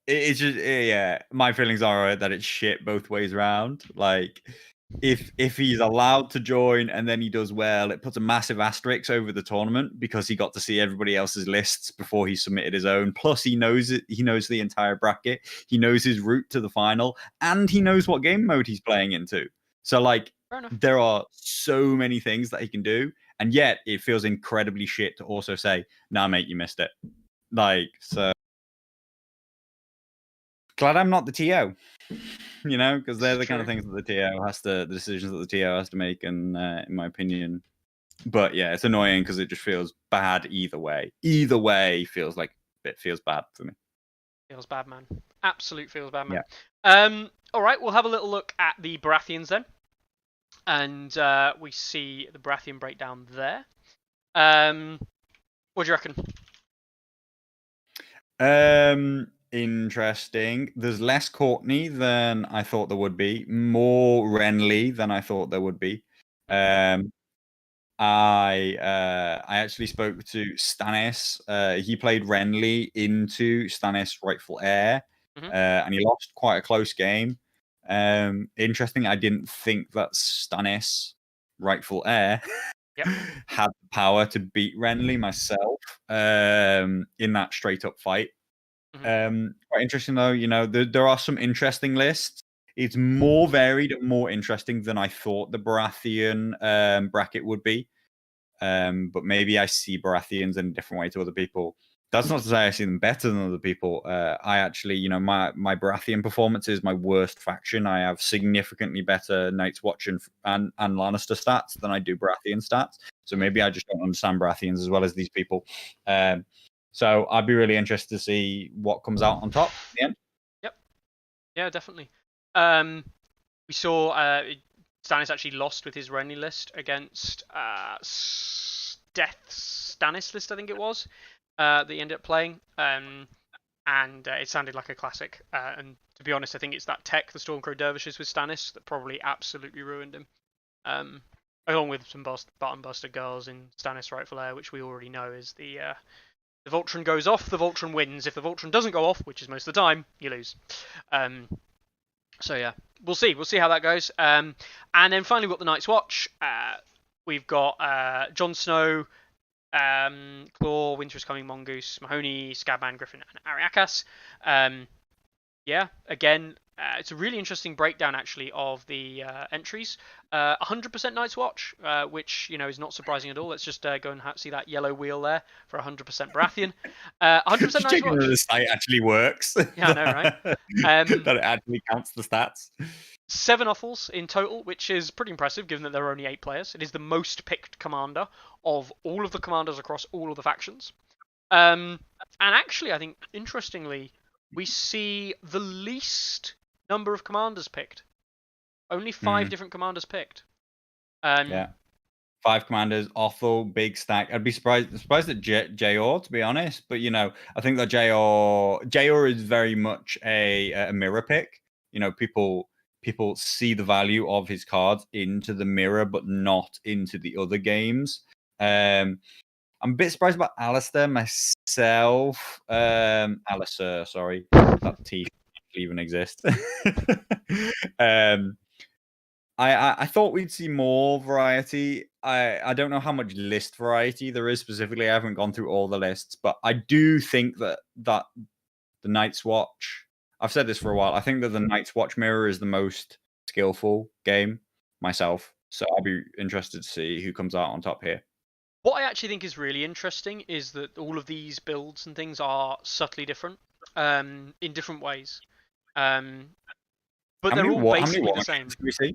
Speaker 2: it's just my feelings are that it's shit both ways around. Like, if he's allowed to join and then he does well, it puts a massive asterisk over the tournament because he got to see everybody else's lists before he submitted his own. Plus, he knows it. He knows the entire bracket. He knows his route to the final, and he knows what game mode he's playing into. So, like, there are so many things that he can do, and yet it feels incredibly shit to also say, "Nah, mate, you missed it." Like, so glad I'm not the TO, you know, because they're the kind of things that the TO has to, the decisions that the TO has to make, and in my opinion. But yeah, it's annoying because it just feels bad either way. Either way feels like it feels bad for me.
Speaker 1: Feels bad, man. Absolute feels bad, man.
Speaker 2: Yeah.
Speaker 1: All right, we'll have a little look at the Baratheons then, and we see the Baratheon breakdown there. What do you reckon?
Speaker 2: Interesting. There's less Courtney than I thought there would be. More Renly than I thought there would be. I actually spoke to Stannis. He played Renly into Stannis' rightful heir, and he lost quite a close game. Interesting. I didn't think that Stannis' rightful heir had the power to beat Renly myself in that straight up fight. Quite interesting though. You know, there are some interesting lists. It's more varied and more interesting than I thought the Baratheon bracket would be. But maybe I see Baratheons in a different way to other people. That's not to say I see them better than other people. I actually, you know, my Baratheon performance is my worst faction. I have significantly better Night's Watch and Lannister stats than I do Baratheon stats. So maybe I just don't understand Baratheons as well as these people. So I'd be really interested to see what comes out on top in the end.
Speaker 1: Yep. Yeah, definitely. We saw Stannis actually lost with his Renly list against Death Stannis list, I think it was, that he ended up playing. And it sounded like a classic. And to be honest, I think it's that tech, the Stormcrow Dervishes with Stannis, that probably absolutely ruined him. Along with some button buster girls in Stannis' rightful heir, which we already know is the Voltron goes off, the Voltron wins. If the Voltron doesn't go off, which is most of the time, you lose. So yeah, we'll see. We'll see how that goes. And then finally, we've got the Night's Watch. We've got Jon Snow, Claw, Winter is Coming, Mongoose, Mahoney, Scabman, Griffin, and Ariakas. Yeah, again, it's a really interesting breakdown actually of the entries. 100% Night's Watch, which you know is not surprising at all. Let's just go and see that yellow wheel there for 100% Baratheon. 100% Night's Watch.
Speaker 2: The site actually works.
Speaker 1: Yeah, I know, right?
Speaker 2: That it actually counts the stats.
Speaker 1: 7 offals in total, which is pretty impressive given that there are only 8 players. It is the most picked commander of all of the commanders across all of the factions. And actually, I think interestingly, we see the least number of commanders picked. Only 5 different commanders picked.
Speaker 2: Yeah. 5 commanders, Othel, big stack. I'd be surprised at J.R., to be honest. But, you know, I think that J.R. is very much a mirror pick. You know, people see the value of his cards into the mirror, but not into the other games. I'm a bit surprised about Alistair myself. Alistair, sorry. That T even exist. I thought we'd see more variety. I don't know how much list variety there is specifically. I haven't gone through all the lists, but I do think that the Night's Watch. I've said this for a while. I think that the Night's Watch mirror is the most skillful game myself. So I'll be interested to see who comes out on top here.
Speaker 1: What I actually think is really interesting is that all of these builds and things are subtly different, in different ways. But they're all
Speaker 2: How many
Speaker 1: basically
Speaker 2: war
Speaker 1: the same.
Speaker 2: machines do we see?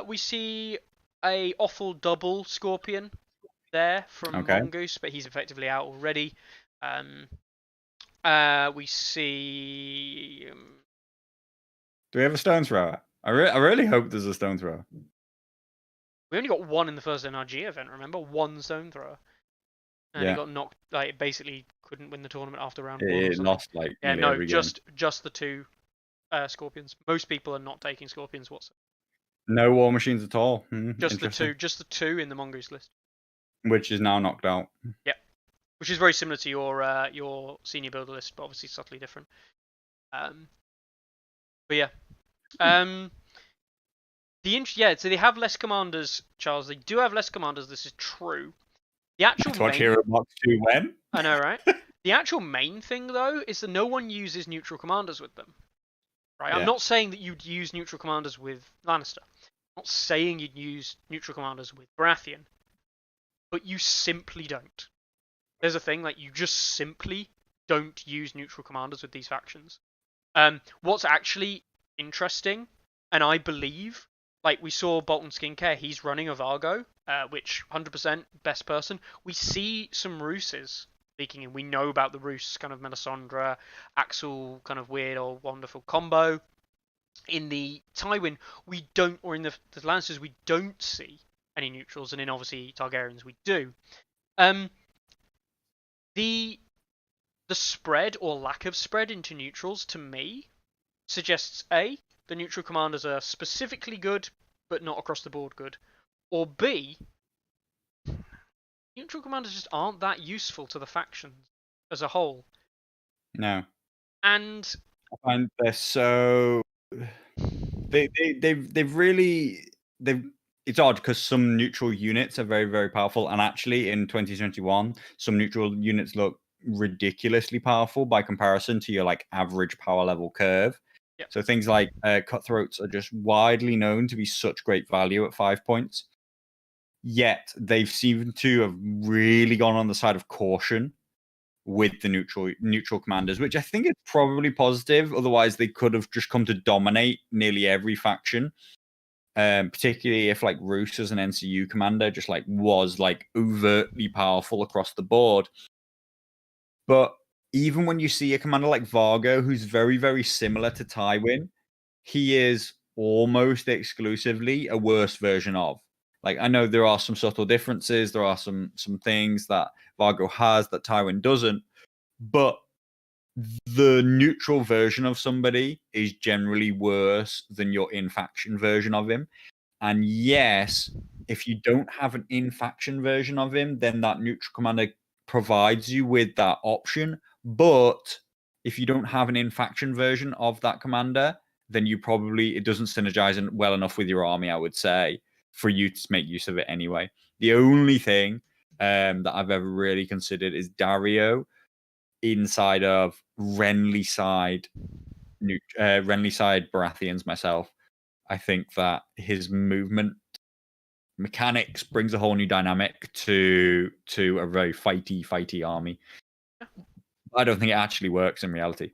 Speaker 1: We see a awful double Scorpion there from
Speaker 2: Okay.
Speaker 1: Mongoose, but he's effectively out already. We see.
Speaker 2: Do we have a stone thrower? I really hope there's a stone thrower.
Speaker 1: We only got one in the first NRG event. Remember, one stone thrower, and
Speaker 2: Yeah.
Speaker 1: he got knocked. Like basically, couldn't win the tournament after round one.
Speaker 2: It lost like
Speaker 1: yeah,
Speaker 2: nearly
Speaker 1: no,
Speaker 2: every game.
Speaker 1: just the two Scorpions. Most people are not taking Scorpions whatsoever.
Speaker 2: No war machines at all.
Speaker 1: Just the two in the Mongoose list.
Speaker 2: Which is now knocked out.
Speaker 1: Yeah, which is very similar to your senior builder list, but obviously subtly different. But yeah, so they have less commanders, Charles. They do have less commanders. This is true. The actual
Speaker 2: Watch Hero Box 2 when?
Speaker 1: I know, right? The actual main thing though is that no one uses neutral commanders with them. Right? Yeah. I'm not saying that you'd use neutral commanders with Lannister. I'm not saying you'd use neutral commanders with Baratheon. But you simply don't. There's a thing, like, you just simply don't use neutral commanders with these factions. What's actually interesting, and I believe, like, we saw Bolton Skincare, he's running a Vargo, which 100% best person. We see some Rooses leaking in. We know about the Roos kind of Melisandre, Axel kind of weird or wonderful combo. In the Tywin, we don't, or in the Lannisters, we don't see any neutrals, and in obviously Targaryens we do. The spread or lack of spread into neutrals to me suggests A, the neutral commanders are specifically good but not across the board good, or B, neutral commanders just aren't that useful to the factions as a whole.
Speaker 2: No.
Speaker 1: And
Speaker 2: I find they're so they've really it's odd because some neutral units are very, very powerful, and actually in 2021 some neutral units look ridiculously powerful by comparison to your like average power level curve.
Speaker 1: Yep.
Speaker 2: So things like cutthroats are just widely known to be such great value at 5 points, yet they've seemed to have really gone on the side of caution with the neutral commanders, which I think is probably positive. Otherwise, they could have just come to dominate nearly every faction. Particularly if like Roos as an NCU commander just like was like overtly powerful across the board. But even when you see a commander like Vargo, who's very, very similar to Tywin, he is almost exclusively a worse version of. Like, I know there are some subtle differences. There are some things that Vargo has that Tywin doesn't. But the neutral version of somebody is generally worse than your in-faction version of him. And yes, if you don't have an in-faction version of him, then that neutral commander provides you with that option. But if you don't have an in-faction version of that commander, then it doesn't synergize well enough with your army, I would say, for you to make use of it anyway. The only thing that I've ever really considered is Dario inside of Renly side Baratheons myself. I think that his movement mechanics brings a whole new dynamic to a very fighty army. I don't think it actually works in reality,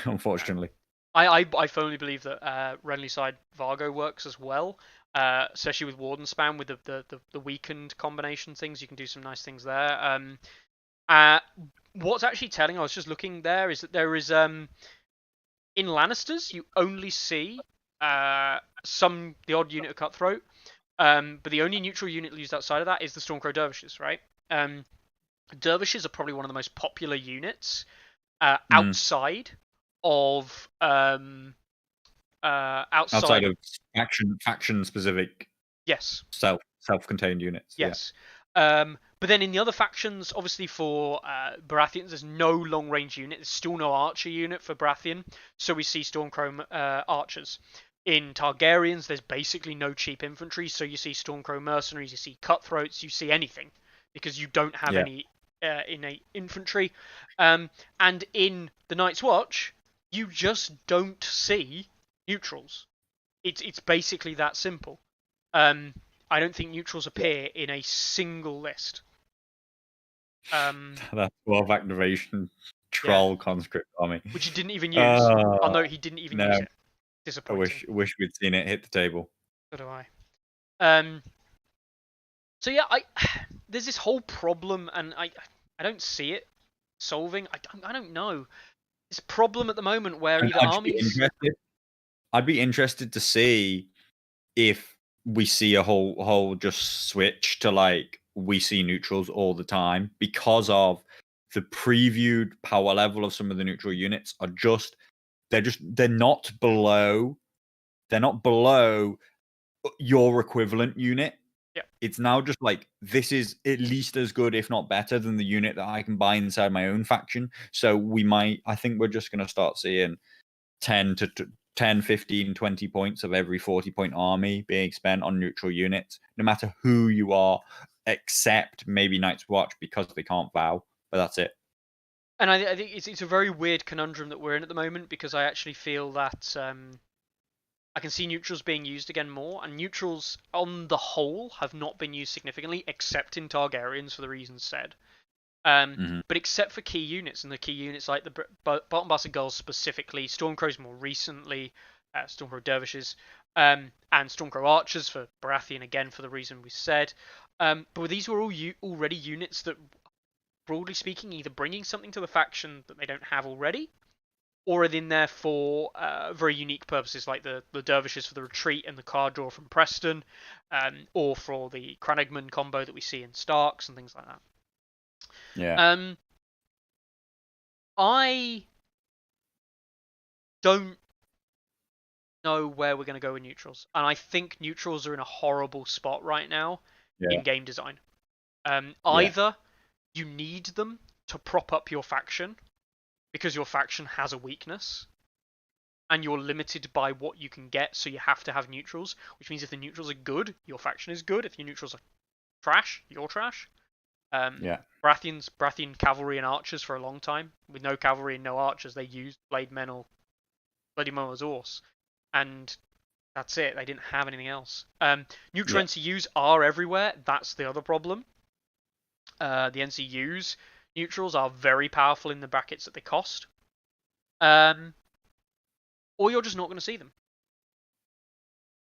Speaker 2: unfortunately.
Speaker 1: I firmly believe that Renly side Vargo works as well, especially with Warden Spam with the weakened combination things. You can do some nice things there. What's actually telling, I was just looking there, is that there is in Lannisters you only see the odd unit of Cutthroat, but the only neutral unit used outside of that is the Stormcrow Dervishes, right? Dervishes are probably one of the most popular units outside of outside
Speaker 2: of faction specific.
Speaker 1: Yes.
Speaker 2: Self-contained units.
Speaker 1: Yes. Yeah. But then in the other factions, obviously for Baratheons, there's no long-range unit. There's still no archer unit for Baratheon, so we see Stormcrow archers. In Targaryens, there's basically no cheap infantry, so you see Stormcrow mercenaries, you see cutthroats, you see anything, because you don't have
Speaker 2: Yeah.
Speaker 1: any innate infantry. And in the Night's Watch, you just don't see neutrals. It's basically that simple. I don't think neutrals appear in a single list.
Speaker 2: That 12 activation
Speaker 1: Yeah,
Speaker 2: troll conscript army.
Speaker 1: which he didn't even use. I'll
Speaker 2: Uh,
Speaker 1: note he didn't even
Speaker 2: no,
Speaker 1: use it.
Speaker 2: I
Speaker 1: Disappointing.
Speaker 2: wish we'd seen it hit the table.
Speaker 1: So do I. Um, so yeah, there's this whole problem, and I don't see it solving. I don't know. This problem at the moment where
Speaker 2: And
Speaker 1: either armies.
Speaker 2: I'd be interested to see if we see a whole just switch to like we see neutrals all the time because of the previewed power level of some of the neutral units are they're not below your equivalent unit.
Speaker 1: Yeah.
Speaker 2: It's now just like this is at least as good, if not better, than the unit that I can buy inside my own faction. So I think we're just going to start seeing 10 to 10, 15, 20 points of every 40-point army being spent on neutral units, no matter who you are, except maybe Night's Watch because they can't vow, but that's it.
Speaker 1: And I think it's a very weird conundrum that we're in at the moment, because I actually feel that I can see neutrals being used again more, and neutrals on the whole have not been used significantly, except in Targaryens for the reasons said. But except for key units, and the key units like the Bottom Bastard Gulls specifically, Stormcrows more recently, Stormcrow Dervishes, and Stormcrow Archers for Baratheon again for the reason we said. But these were all already units that, broadly speaking, either bringing something to the faction that they don't have already, or are in there for very unique purposes, like the Dervishes for the retreat and the card draw from Preston, or for the Cranagman combo that we see in Starks and things like that.
Speaker 2: Yeah.
Speaker 1: I don't know where we're going to go with neutrals, and I think neutrals are in a horrible spot right now in game design. Either you need them to prop up your faction because your faction has a weakness, and you're limited by what you can get, so you have to have neutrals, which means if the neutrals are good, your faction is good. If your neutrals are trash, you're trash. Baratheon cavalry and archers for a long time. With no cavalry and no archers, they used Blade Men or Bloody Moazors, and that's it. They didn't have anything else. Neutral NCUs are everywhere. That's the other problem. The NCUs neutrals are very powerful in the brackets that they cost. Or you're just not going to see them.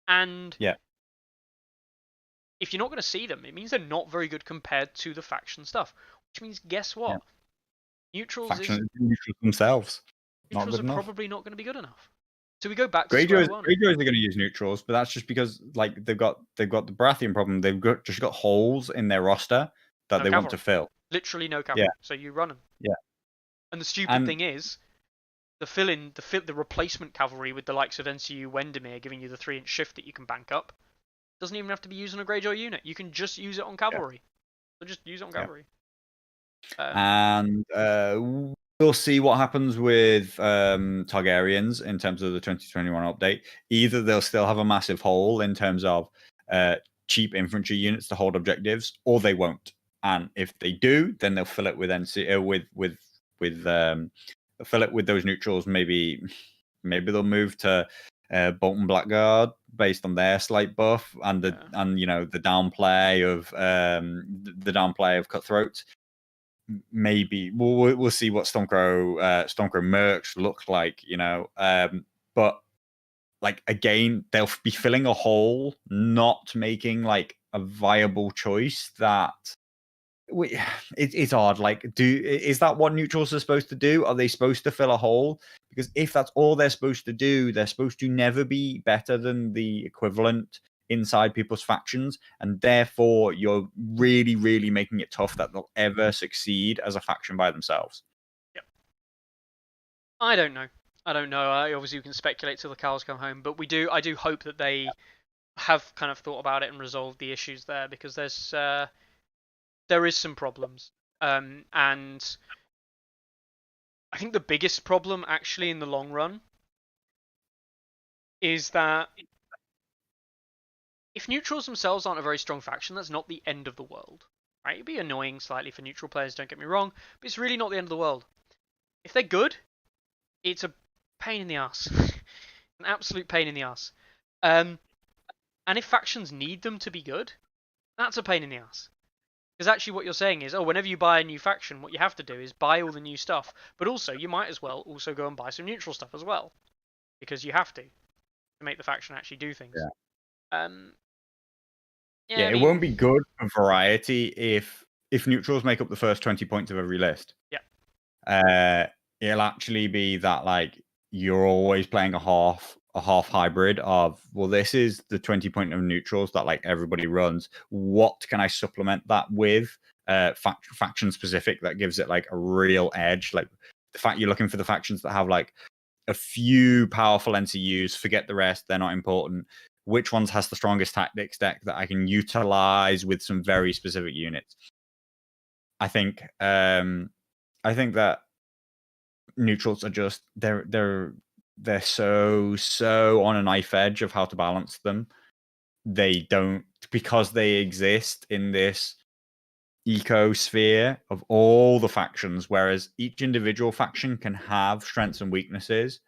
Speaker 1: And if you're not going to see them, it means they're not very good compared to the faction stuff. Which means, guess what? Neutrals
Speaker 2: themselves.
Speaker 1: Neutrals are probably not going to be good enough. So we go back to
Speaker 2: Greyjoys
Speaker 1: square one.
Speaker 2: Greyjoys are going to use neutrals, but that's just because like they've got the Baratheon problem. They've just got holes in their roster that they want to fill.
Speaker 1: Literally no cavalry. So you run them.
Speaker 2: Yeah.
Speaker 1: And the stupid thing is, the replacement cavalry with the likes of NCU Wendermere giving you the 3-inch shift that you can bank up doesn't even have to be used on a Greyjoy unit. You can just use it on cavalry. So just use it on cavalry.
Speaker 2: And we'll see what happens with Targaryens in terms of the 2021 update. Either they'll still have a massive hole in terms of cheap infantry units to hold objectives, or they won't. And if they do, then they'll fill it with fill it with those neutrals. Maybe they'll move to Bolton Blackguard based on their slight buff and the downplay of Cutthroat. Maybe we'll see what Stormcrow mercs look like, but like again, they'll be filling a hole, not making like a viable choice. It's hard. Like, is that what neutrals are supposed to do? Are they supposed to fill a hole? Because if that's all they're supposed to do, they're supposed to never be better than the equivalent inside people's factions, and therefore you're really, really making it tough that they'll ever succeed as a faction by themselves.
Speaker 1: Yep. I don't know. Obviously, we can speculate till the cows come home, but I do hope that they have kind of thought about it and resolved the issues there, because there is some problems, and I think the biggest problem actually in the long run is that if neutrals themselves aren't a very strong faction, that's not the end of the world. Right? It'd be annoying slightly for neutral players, don't get me wrong, but it's really not the end of the world. If they're good, it's a pain in the ass. An absolute pain in the ass. And if factions need them to be good, that's a pain in the ass. Because actually what you're saying is, oh, whenever you buy a new faction, what you have to do is buy all the new stuff. But also, you might as well also go and buy some neutral stuff as well. Because you have to make the faction actually do things.
Speaker 2: Yeah.
Speaker 1: Yeah, I
Speaker 2: it
Speaker 1: mean,
Speaker 2: won't be good for variety if neutrals make up the first 20 points of every list.
Speaker 1: Yeah.
Speaker 2: It'll actually be that like you're always playing a half hybrid of, well, this is the 20 point of neutrals that like everybody runs. What can I supplement that with? Faction specific that gives it like a real edge. Like the fact you're looking for the factions that have like a few powerful NCUs, forget the rest, they're not important. Which ones has the strongest tactics deck that I can utilize with some very specific units? I think that neutrals are just they're so on a knife edge of how to balance them. They don't, because they exist in this ecosphere of all the factions, whereas each individual faction can have strengths and weaknesses.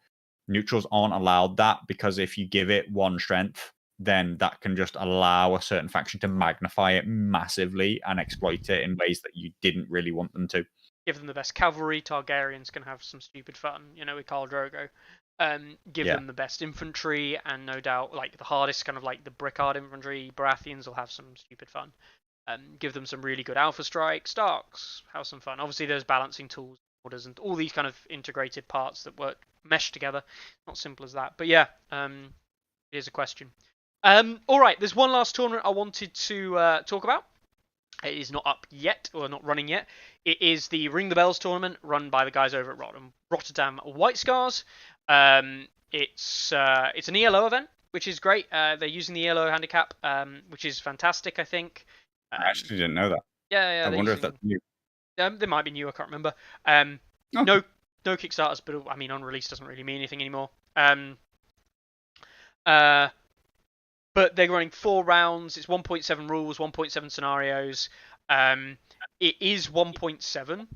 Speaker 2: Neutrals aren't allowed that, because if you give it one strength, then that can just allow a certain faction to magnify it massively and exploit it in ways that you didn't really want them to.
Speaker 1: Give them the best cavalry. Targaryens can have some stupid fun, with Khal Drogo. Give them the best infantry, and no doubt, like the hardest kind of like the Brickard infantry, Baratheons will have some stupid fun. Give them some really good Alpha Strike. Starks have some fun. Obviously, there's balancing tools, orders, and all these kind of integrated parts that work mesh together. Not simple as that, but yeah. Here's a question. All right, there's one last tournament I wanted to talk about. It is not up yet, or not running yet. It is the Ring the Bells tournament run by the guys over at Rotterdam White Scars. It's an ELO event, which is great. They're using the ELO handicap, which is fantastic, I think.
Speaker 2: I actually didn't know that.
Speaker 1: Yeah.
Speaker 2: I wonder if that's new.
Speaker 1: They might be new. I can't remember. No Kickstarters, but I mean, unreleased doesn't really mean anything anymore. But they're running 4 rounds. It's 1.7 rules, 1.7 scenarios. It is 1.7,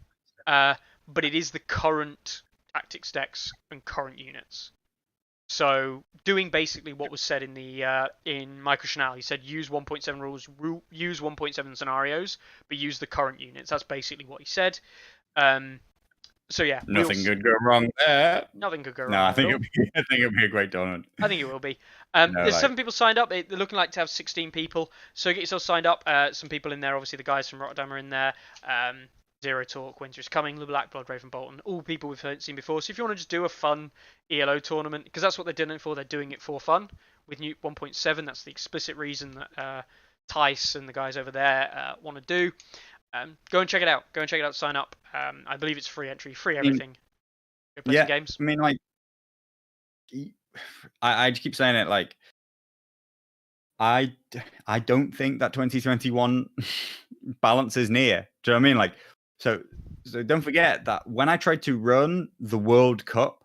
Speaker 1: but it is the current tactics decks and current units. So doing basically what was said in the in Michael Chanel. He said use 1.7 rules, use 1.7 scenarios, but use the current units. That's basically what he said. So yeah,
Speaker 2: nothing could go wrong there.
Speaker 1: Nothing could go wrong.
Speaker 2: No, I think it'll be a great tournament.
Speaker 1: I think it will be. There's 7 people signed up. They're looking like to have 16 people. So get yourself signed up. Some people in there. Obviously, the guys from Rotterdam are in there. Zero Talk, Winter is Coming, The Black Blood, Raven Bolton. All people we've seen before. So if you want to just do a fun ELO tournament, because that's what they're doing it for. They're doing it for fun. With Newt 1.7, that's the explicit reason that Tice and the guys over there want to do. Go and check it out. Sign up. I believe it's free entry, free everything. Go play some games.
Speaker 2: I mean, like, I just keep saying it. Like, I don't think that 2021 balance is near. Do you know what I mean? Like, so don't forget that when I tried to run the World Cup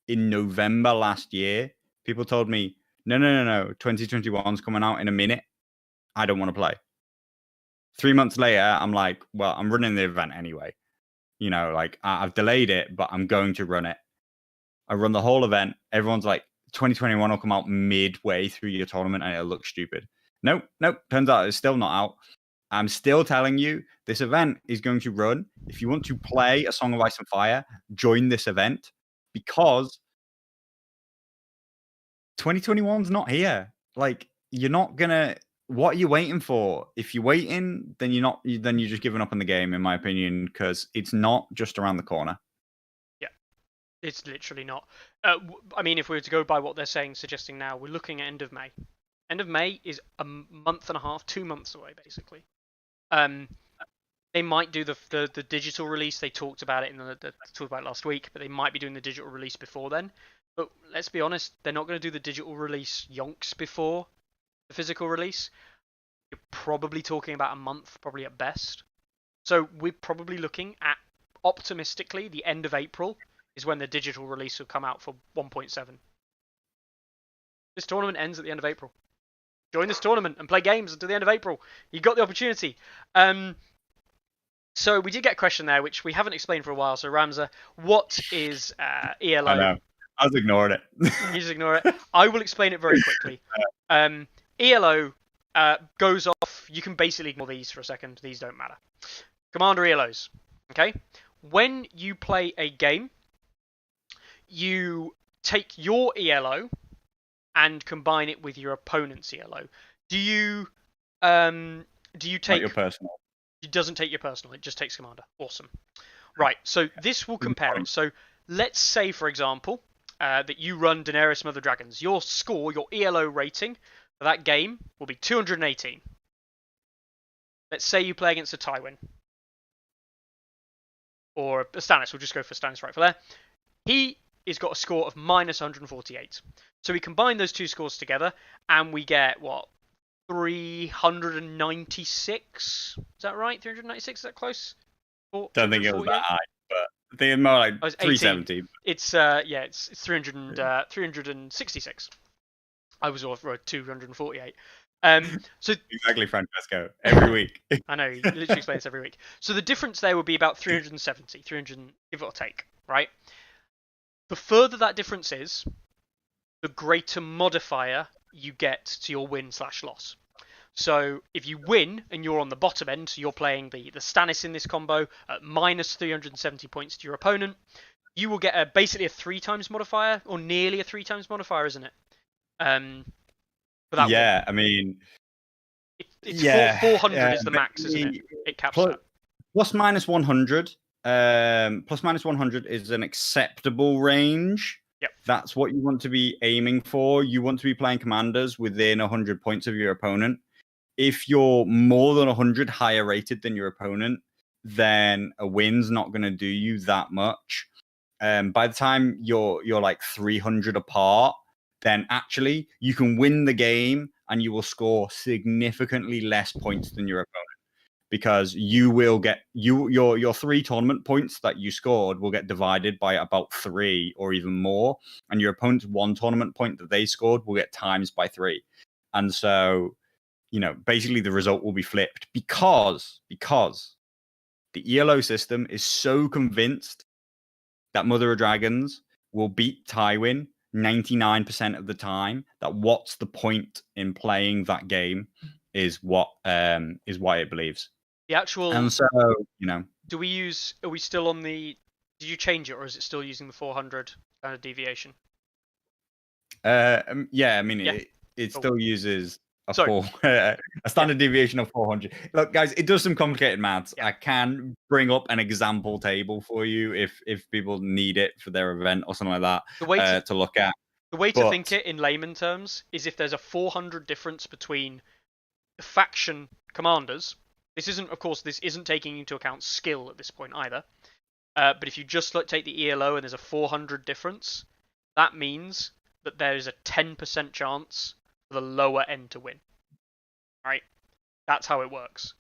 Speaker 2: in November last year, people told me, no, 2021's coming out in a minute. I don't want to play. 3 months later, I'm like, well, I'm running the event anyway. Like, I've delayed it, but I'm going to run it. I run the whole event. Everyone's like, 2021 will come out midway through your tournament and it'll look stupid. Nope. Turns out it's still not out. I'm still telling you, this event is going to run. If you want to play A Song of Ice and Fire, join this event, because 2021's not here. Like, you're not gonna. What are you waiting for? If you're waiting, then you're not. Then you're just giving up on the game, in my opinion, because it's not just around the corner.
Speaker 1: Yeah, it's literally not. I mean, if we were to go by what they're suggesting now, we're looking at end of May. End of May is a month and a half, 2 months away, basically. They might do the digital release. They talked about it talked about it last week, but they might be doing the digital release before then. But let's be honest, they're not going to do the digital release yonks before the physical release. You're probably talking about a month, probably at best. So we're probably looking at, optimistically, the end of April is when the digital release will come out for 1.7. This tournament ends at the end of April. Join this tournament and play games until the end of April. You got the opportunity. So we did get a question there, which we haven't explained for a while. So Ramza, what is ELO?
Speaker 2: I know. I was ignoring it.
Speaker 1: You just ignore it. I will explain it very quickly. ELO goes off. You can basically ignore these for a second. These don't matter. Commander ELOs. Okay? When you play a game, you take your ELO and combine it with your opponent's ELO. Do you take...
Speaker 2: Not your personal.
Speaker 1: It doesn't take your personal. It just takes commander. Awesome. Right, so this will compare it. So let's say, for example, that you run Daenerys Mother Dragons. Your score, your ELO rating for that game will be 218. Let's say you play against a Tywin. Or a Stannis. We'll just go for Stannis right for there. He has got a score of minus 148. So we combine those two scores together, and we get, what, 396? Is that right? 396? Is that close?
Speaker 2: Don't think it was that high, but I think it's more like 370.
Speaker 1: It's it's 366. I was off for 248. So
Speaker 2: exactly, Francesco. Every week.
Speaker 1: I know, you literally explain this every week. So the difference there would be about 370, 300, give or take, right? The further that difference is, the greater modifier you get to your win/loss. So if you win and you're on the bottom end, so you're playing the Stannis in this combo at minus 370 points to your opponent, you will get basically a 3 times modifier, or nearly a 3 times modifier, isn't it? For that
Speaker 2: yeah,
Speaker 1: win.
Speaker 2: I mean,
Speaker 1: it's 400 is the max, isn't it? It caps that.
Speaker 2: Plus minus 100. Plus minus 100 is an acceptable range.
Speaker 1: Yep.
Speaker 2: That's what you want to be aiming for. You want to be playing commanders within 100 points of your opponent. If you're more than 100 higher rated than your opponent, then a win's not going to do you that much. By the time you're like 300 apart, then actually you can win the game and you will score significantly less points than your opponent, because you will get your 3 tournament points that you scored will get divided by about 3 or even more, and your opponent's 1 tournament point that they scored will get times by 3. And so, basically the result will be flipped because the ELO system is so convinced that Mother of Dragons will beat Tywin 99% of the time, that what's the point in playing that game is what it believes.
Speaker 1: The actual...
Speaker 2: And so,
Speaker 1: are we still on the... Did you change it, or is it still using the 400 standard deviation?
Speaker 2: Yeah, I mean, it still uses a standard deviation of 400. Look, guys, it does some complicated maths. Yeah. I can bring up an example table for you if people need it for their event or something like that to look at.
Speaker 1: The way to think it in layman terms is if there's a 400 difference between the faction commanders. This isn't taking into account skill at this point either. But if you just take the ELO and there's a 400 difference, that means that there is a 10% chance for the lower end to win. Right? That's how it works.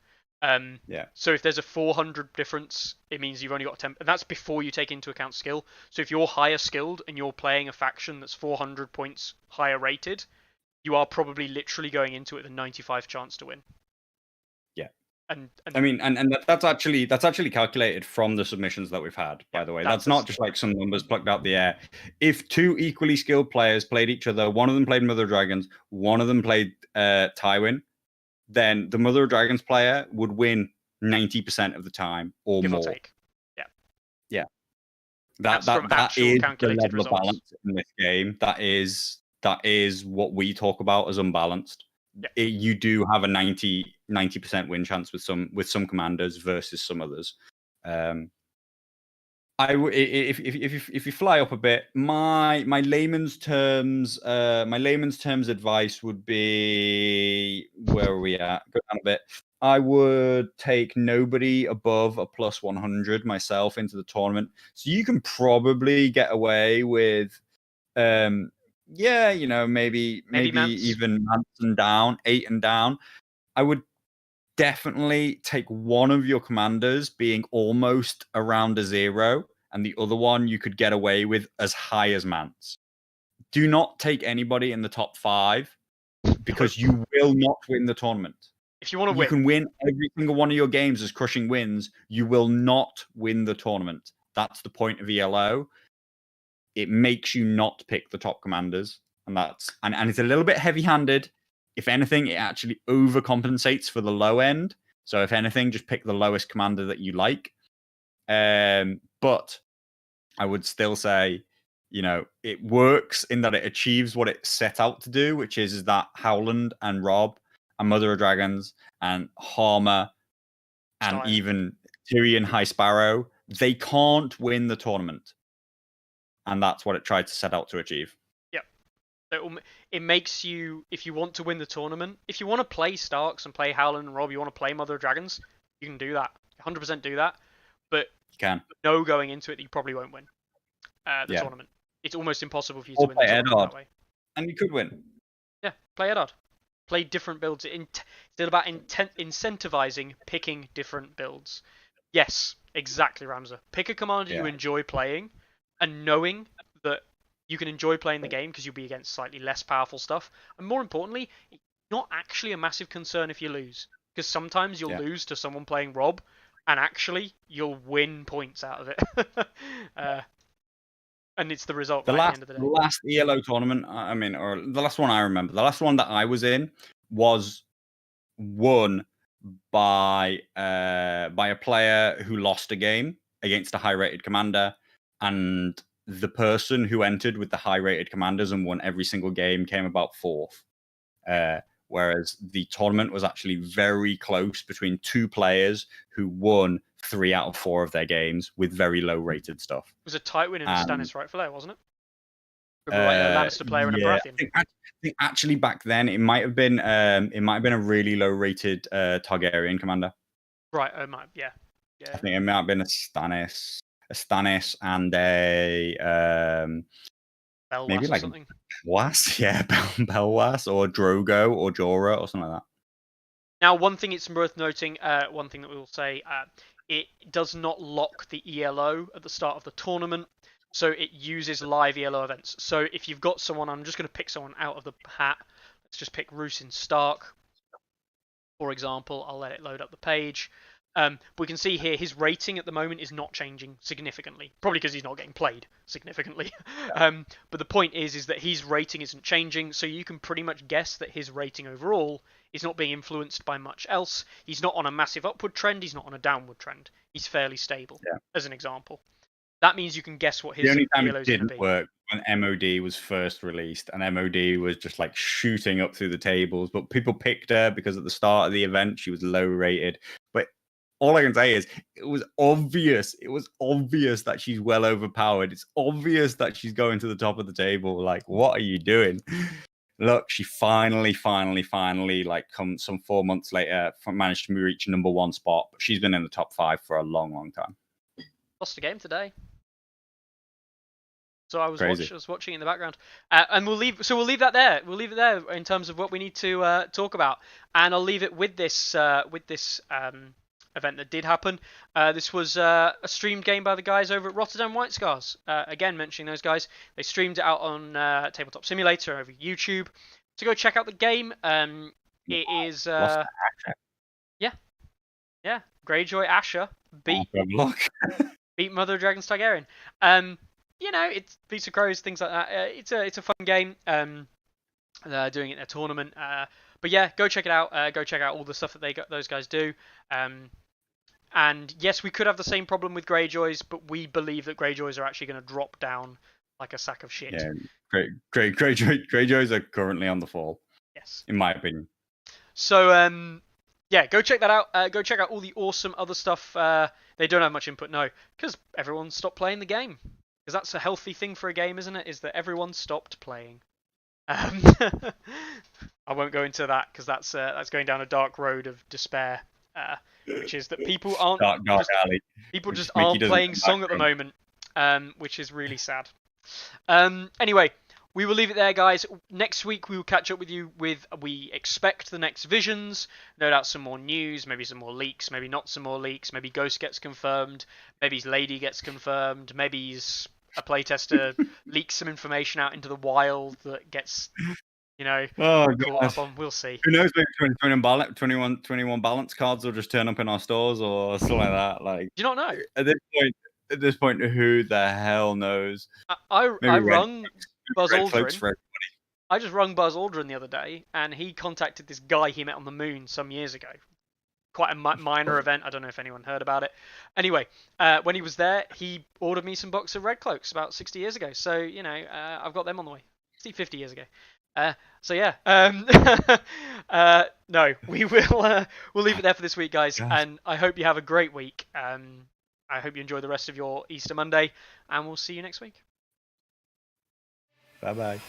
Speaker 1: So if there's a 400 difference, it means you've only got 10, and that's before you take into account skill. So if you're higher skilled and you're playing a faction that's 400 points higher rated, you are probably literally going into it with a 95 chance to win.
Speaker 2: Yeah.
Speaker 1: And
Speaker 2: I mean, and that's actually calculated from the submissions that we've had, by the way. That's not just like some numbers plucked out the air. If 2 equally skilled players played each other, one of them played Mother of Dragons, one of them played Tywin, then the Mother of Dragons player would win 90% of the time or
Speaker 1: give
Speaker 2: more.
Speaker 1: Or take.
Speaker 2: Yeah.
Speaker 1: That is
Speaker 2: the level of balance in this game. That is what we talk about as unbalanced.
Speaker 1: Yeah.
Speaker 2: You do have a 90% win chance with some commanders versus some others. If you fly up a bit, my layman's terms advice would be, where are we at? Go down a bit. I would take nobody above a plus 100 myself into the tournament, so you can probably get away with, maybe even Mance and down, 8 and down. I would definitely take one of your commanders being almost around a 0, and the other one you could get away with as high as Mance. do not take anybody in the top 5 because you will not win the tournament.
Speaker 1: If you want to
Speaker 2: You
Speaker 1: win,
Speaker 2: can win every single one of your games as crushing wins. You will not win the tournament. That's the point of ELO. It makes you not pick the top commanders, and it's a little bit heavy-handed. If anything, it actually overcompensates for the low end. So if anything, just pick the lowest commander that you like. But I would still say, it works in that it achieves what it set out to do, which is that Howland and Rob and Mother of Dragons and Harmer and even Tyrion High Sparrow, they can't win the tournament. And that's what it tried to set out to achieve.
Speaker 1: Yep. It makes you, if you want to win the tournament, if you want to play Starks and play Howland and Rob, you want to play Mother of Dragons, you can do that. 100% do that. But
Speaker 2: you can.
Speaker 1: Know going into it that you probably won't win the tournament. It's almost impossible for you to win the tournament that way.
Speaker 2: And you could win.
Speaker 1: Yeah, play Eddard. Play different builds. It's still about incentivizing picking different builds. Yes, exactly, Ramza. Pick a commander you enjoy playing, and knowing that you can enjoy playing the game because you'll be against slightly less powerful stuff. And more importantly, it's not actually a massive concern if you lose. Because sometimes you'll lose to someone playing Rob, and actually you'll win points out of it. And it's the result at the end of the day.
Speaker 2: The last ELO tournament, or the last one I remember, the last one that I was in was won by a player who lost a game against a high-rated commander, and the person who entered with the high-rated commanders and won every single game came about 4th. Whereas the tournament was actually very close between 2 players who won 3 out of 4 of their games with very low-rated stuff.
Speaker 1: It was a tight win in the Stannis Rightful Heir, wasn't it? A Lannister player and a Baratheon.
Speaker 2: I think actually back then it might have been a really low-rated Targaryen commander.
Speaker 1: Right. Yeah.
Speaker 2: I think it might have been a Stannis and a maybe like
Speaker 1: something.
Speaker 2: Was, Belwas or Drogo or Jorah or something like that.
Speaker 1: Now, one thing it's worth noting, one thing that we will say, it does not lock the ELO at the start of the tournament, so it uses live ELO events. So if you've got someone, I'm just going to pick someone out of the hat. Let's just pick Benjen Stark, for example. I'll let it load up the page. We can see here his rating at the moment is not changing significantly, probably because he's not getting played significantly. But the point is that his rating isn't changing, so you can pretty much guess that his rating overall is not being influenced by much else. He's not on a massive upward trend, he's not on a downward trend. He's fairly stable, as an example. That means you can guess what his
Speaker 2: the only time
Speaker 1: ELO
Speaker 2: it
Speaker 1: is going to be.
Speaker 2: Didn't work when MOD was first released, and MOD was just like shooting up through the tables, but people picked her because at the start of the event she was low rated. But all I can say is it was obvious. It was obvious that she's well overpowered. It's obvious that she's going to the top of the table. Like, what are you doing? Look, she finally, like, come some 4 months later, managed to reach number 1 spot. But she's been in the top 5 for a long time.
Speaker 1: Lost a game today. So I was watching in the background, and we'll leave that there. We'll leave it there in terms of what we need to talk about, and I'll leave it with this event that did happen. This was a streamed game by the guys over at Rotterdam White Scars. Again, mentioning those guys, they streamed it out on Tabletop Simulator over YouTube. So go check out the game. It is Greyjoy Asher beat Mother of Dragons Targaryen. It's Beats of Crows, things like that. It's a fun game. They're doing it in a tournament. But yeah, go check it out. Go check out all the stuff that those guys do. And yes, we could have the same problem with Greyjoys, but we believe that Greyjoys are actually going to drop down like a sack of shit.
Speaker 2: Yeah, Greyjoys are currently on the fall.
Speaker 1: Yes,
Speaker 2: in my opinion.
Speaker 1: So go check that out. Go check out all the awesome other stuff. They don't have much input, no, because everyone stopped playing the game. Because that's a healthy thing for a game, isn't it? Is that everyone stopped playing. I won't go into that because that's going down a dark road of despair. Which is that people aren't
Speaker 2: dark alley.
Speaker 1: People just aren't playing Song at the moment, which is really sad. Anyway, we will leave it there, guys. Next week we will catch up with you with, we expect, the next Visions. No doubt some more news, maybe some more leaks, maybe not some more leaks. Maybe Ghost gets confirmed, maybe his Lady gets confirmed, maybe his a playtester leaks some information out into the wild that gets,
Speaker 2: Oh
Speaker 1: caught
Speaker 2: god.
Speaker 1: up on. We'll see.
Speaker 2: Who knows? Maybe 21 balance cards will just turn up in our stores or something like that. Like,
Speaker 1: Do you not know?
Speaker 2: at this point, who the hell knows?
Speaker 1: I
Speaker 2: Maybe red,
Speaker 1: rung Buzz
Speaker 2: red cloaks
Speaker 1: Aldrin.
Speaker 2: for
Speaker 1: I just rung Buzz Aldrin the other day, and he contacted this guy he met on the moon some years ago. Quite a minor event. I don't know if anyone heard about it. Anyway, when he was there, he ordered me some box of red cloaks about 60 years ago. So I've got them on the way. 50 years ago. So yeah. No, we'll leave it there for this week, guys.
Speaker 2: Gosh.
Speaker 1: And I hope you have a great week. I hope you enjoy the rest of your Easter Monday, and we'll see you next week.
Speaker 2: Bye bye.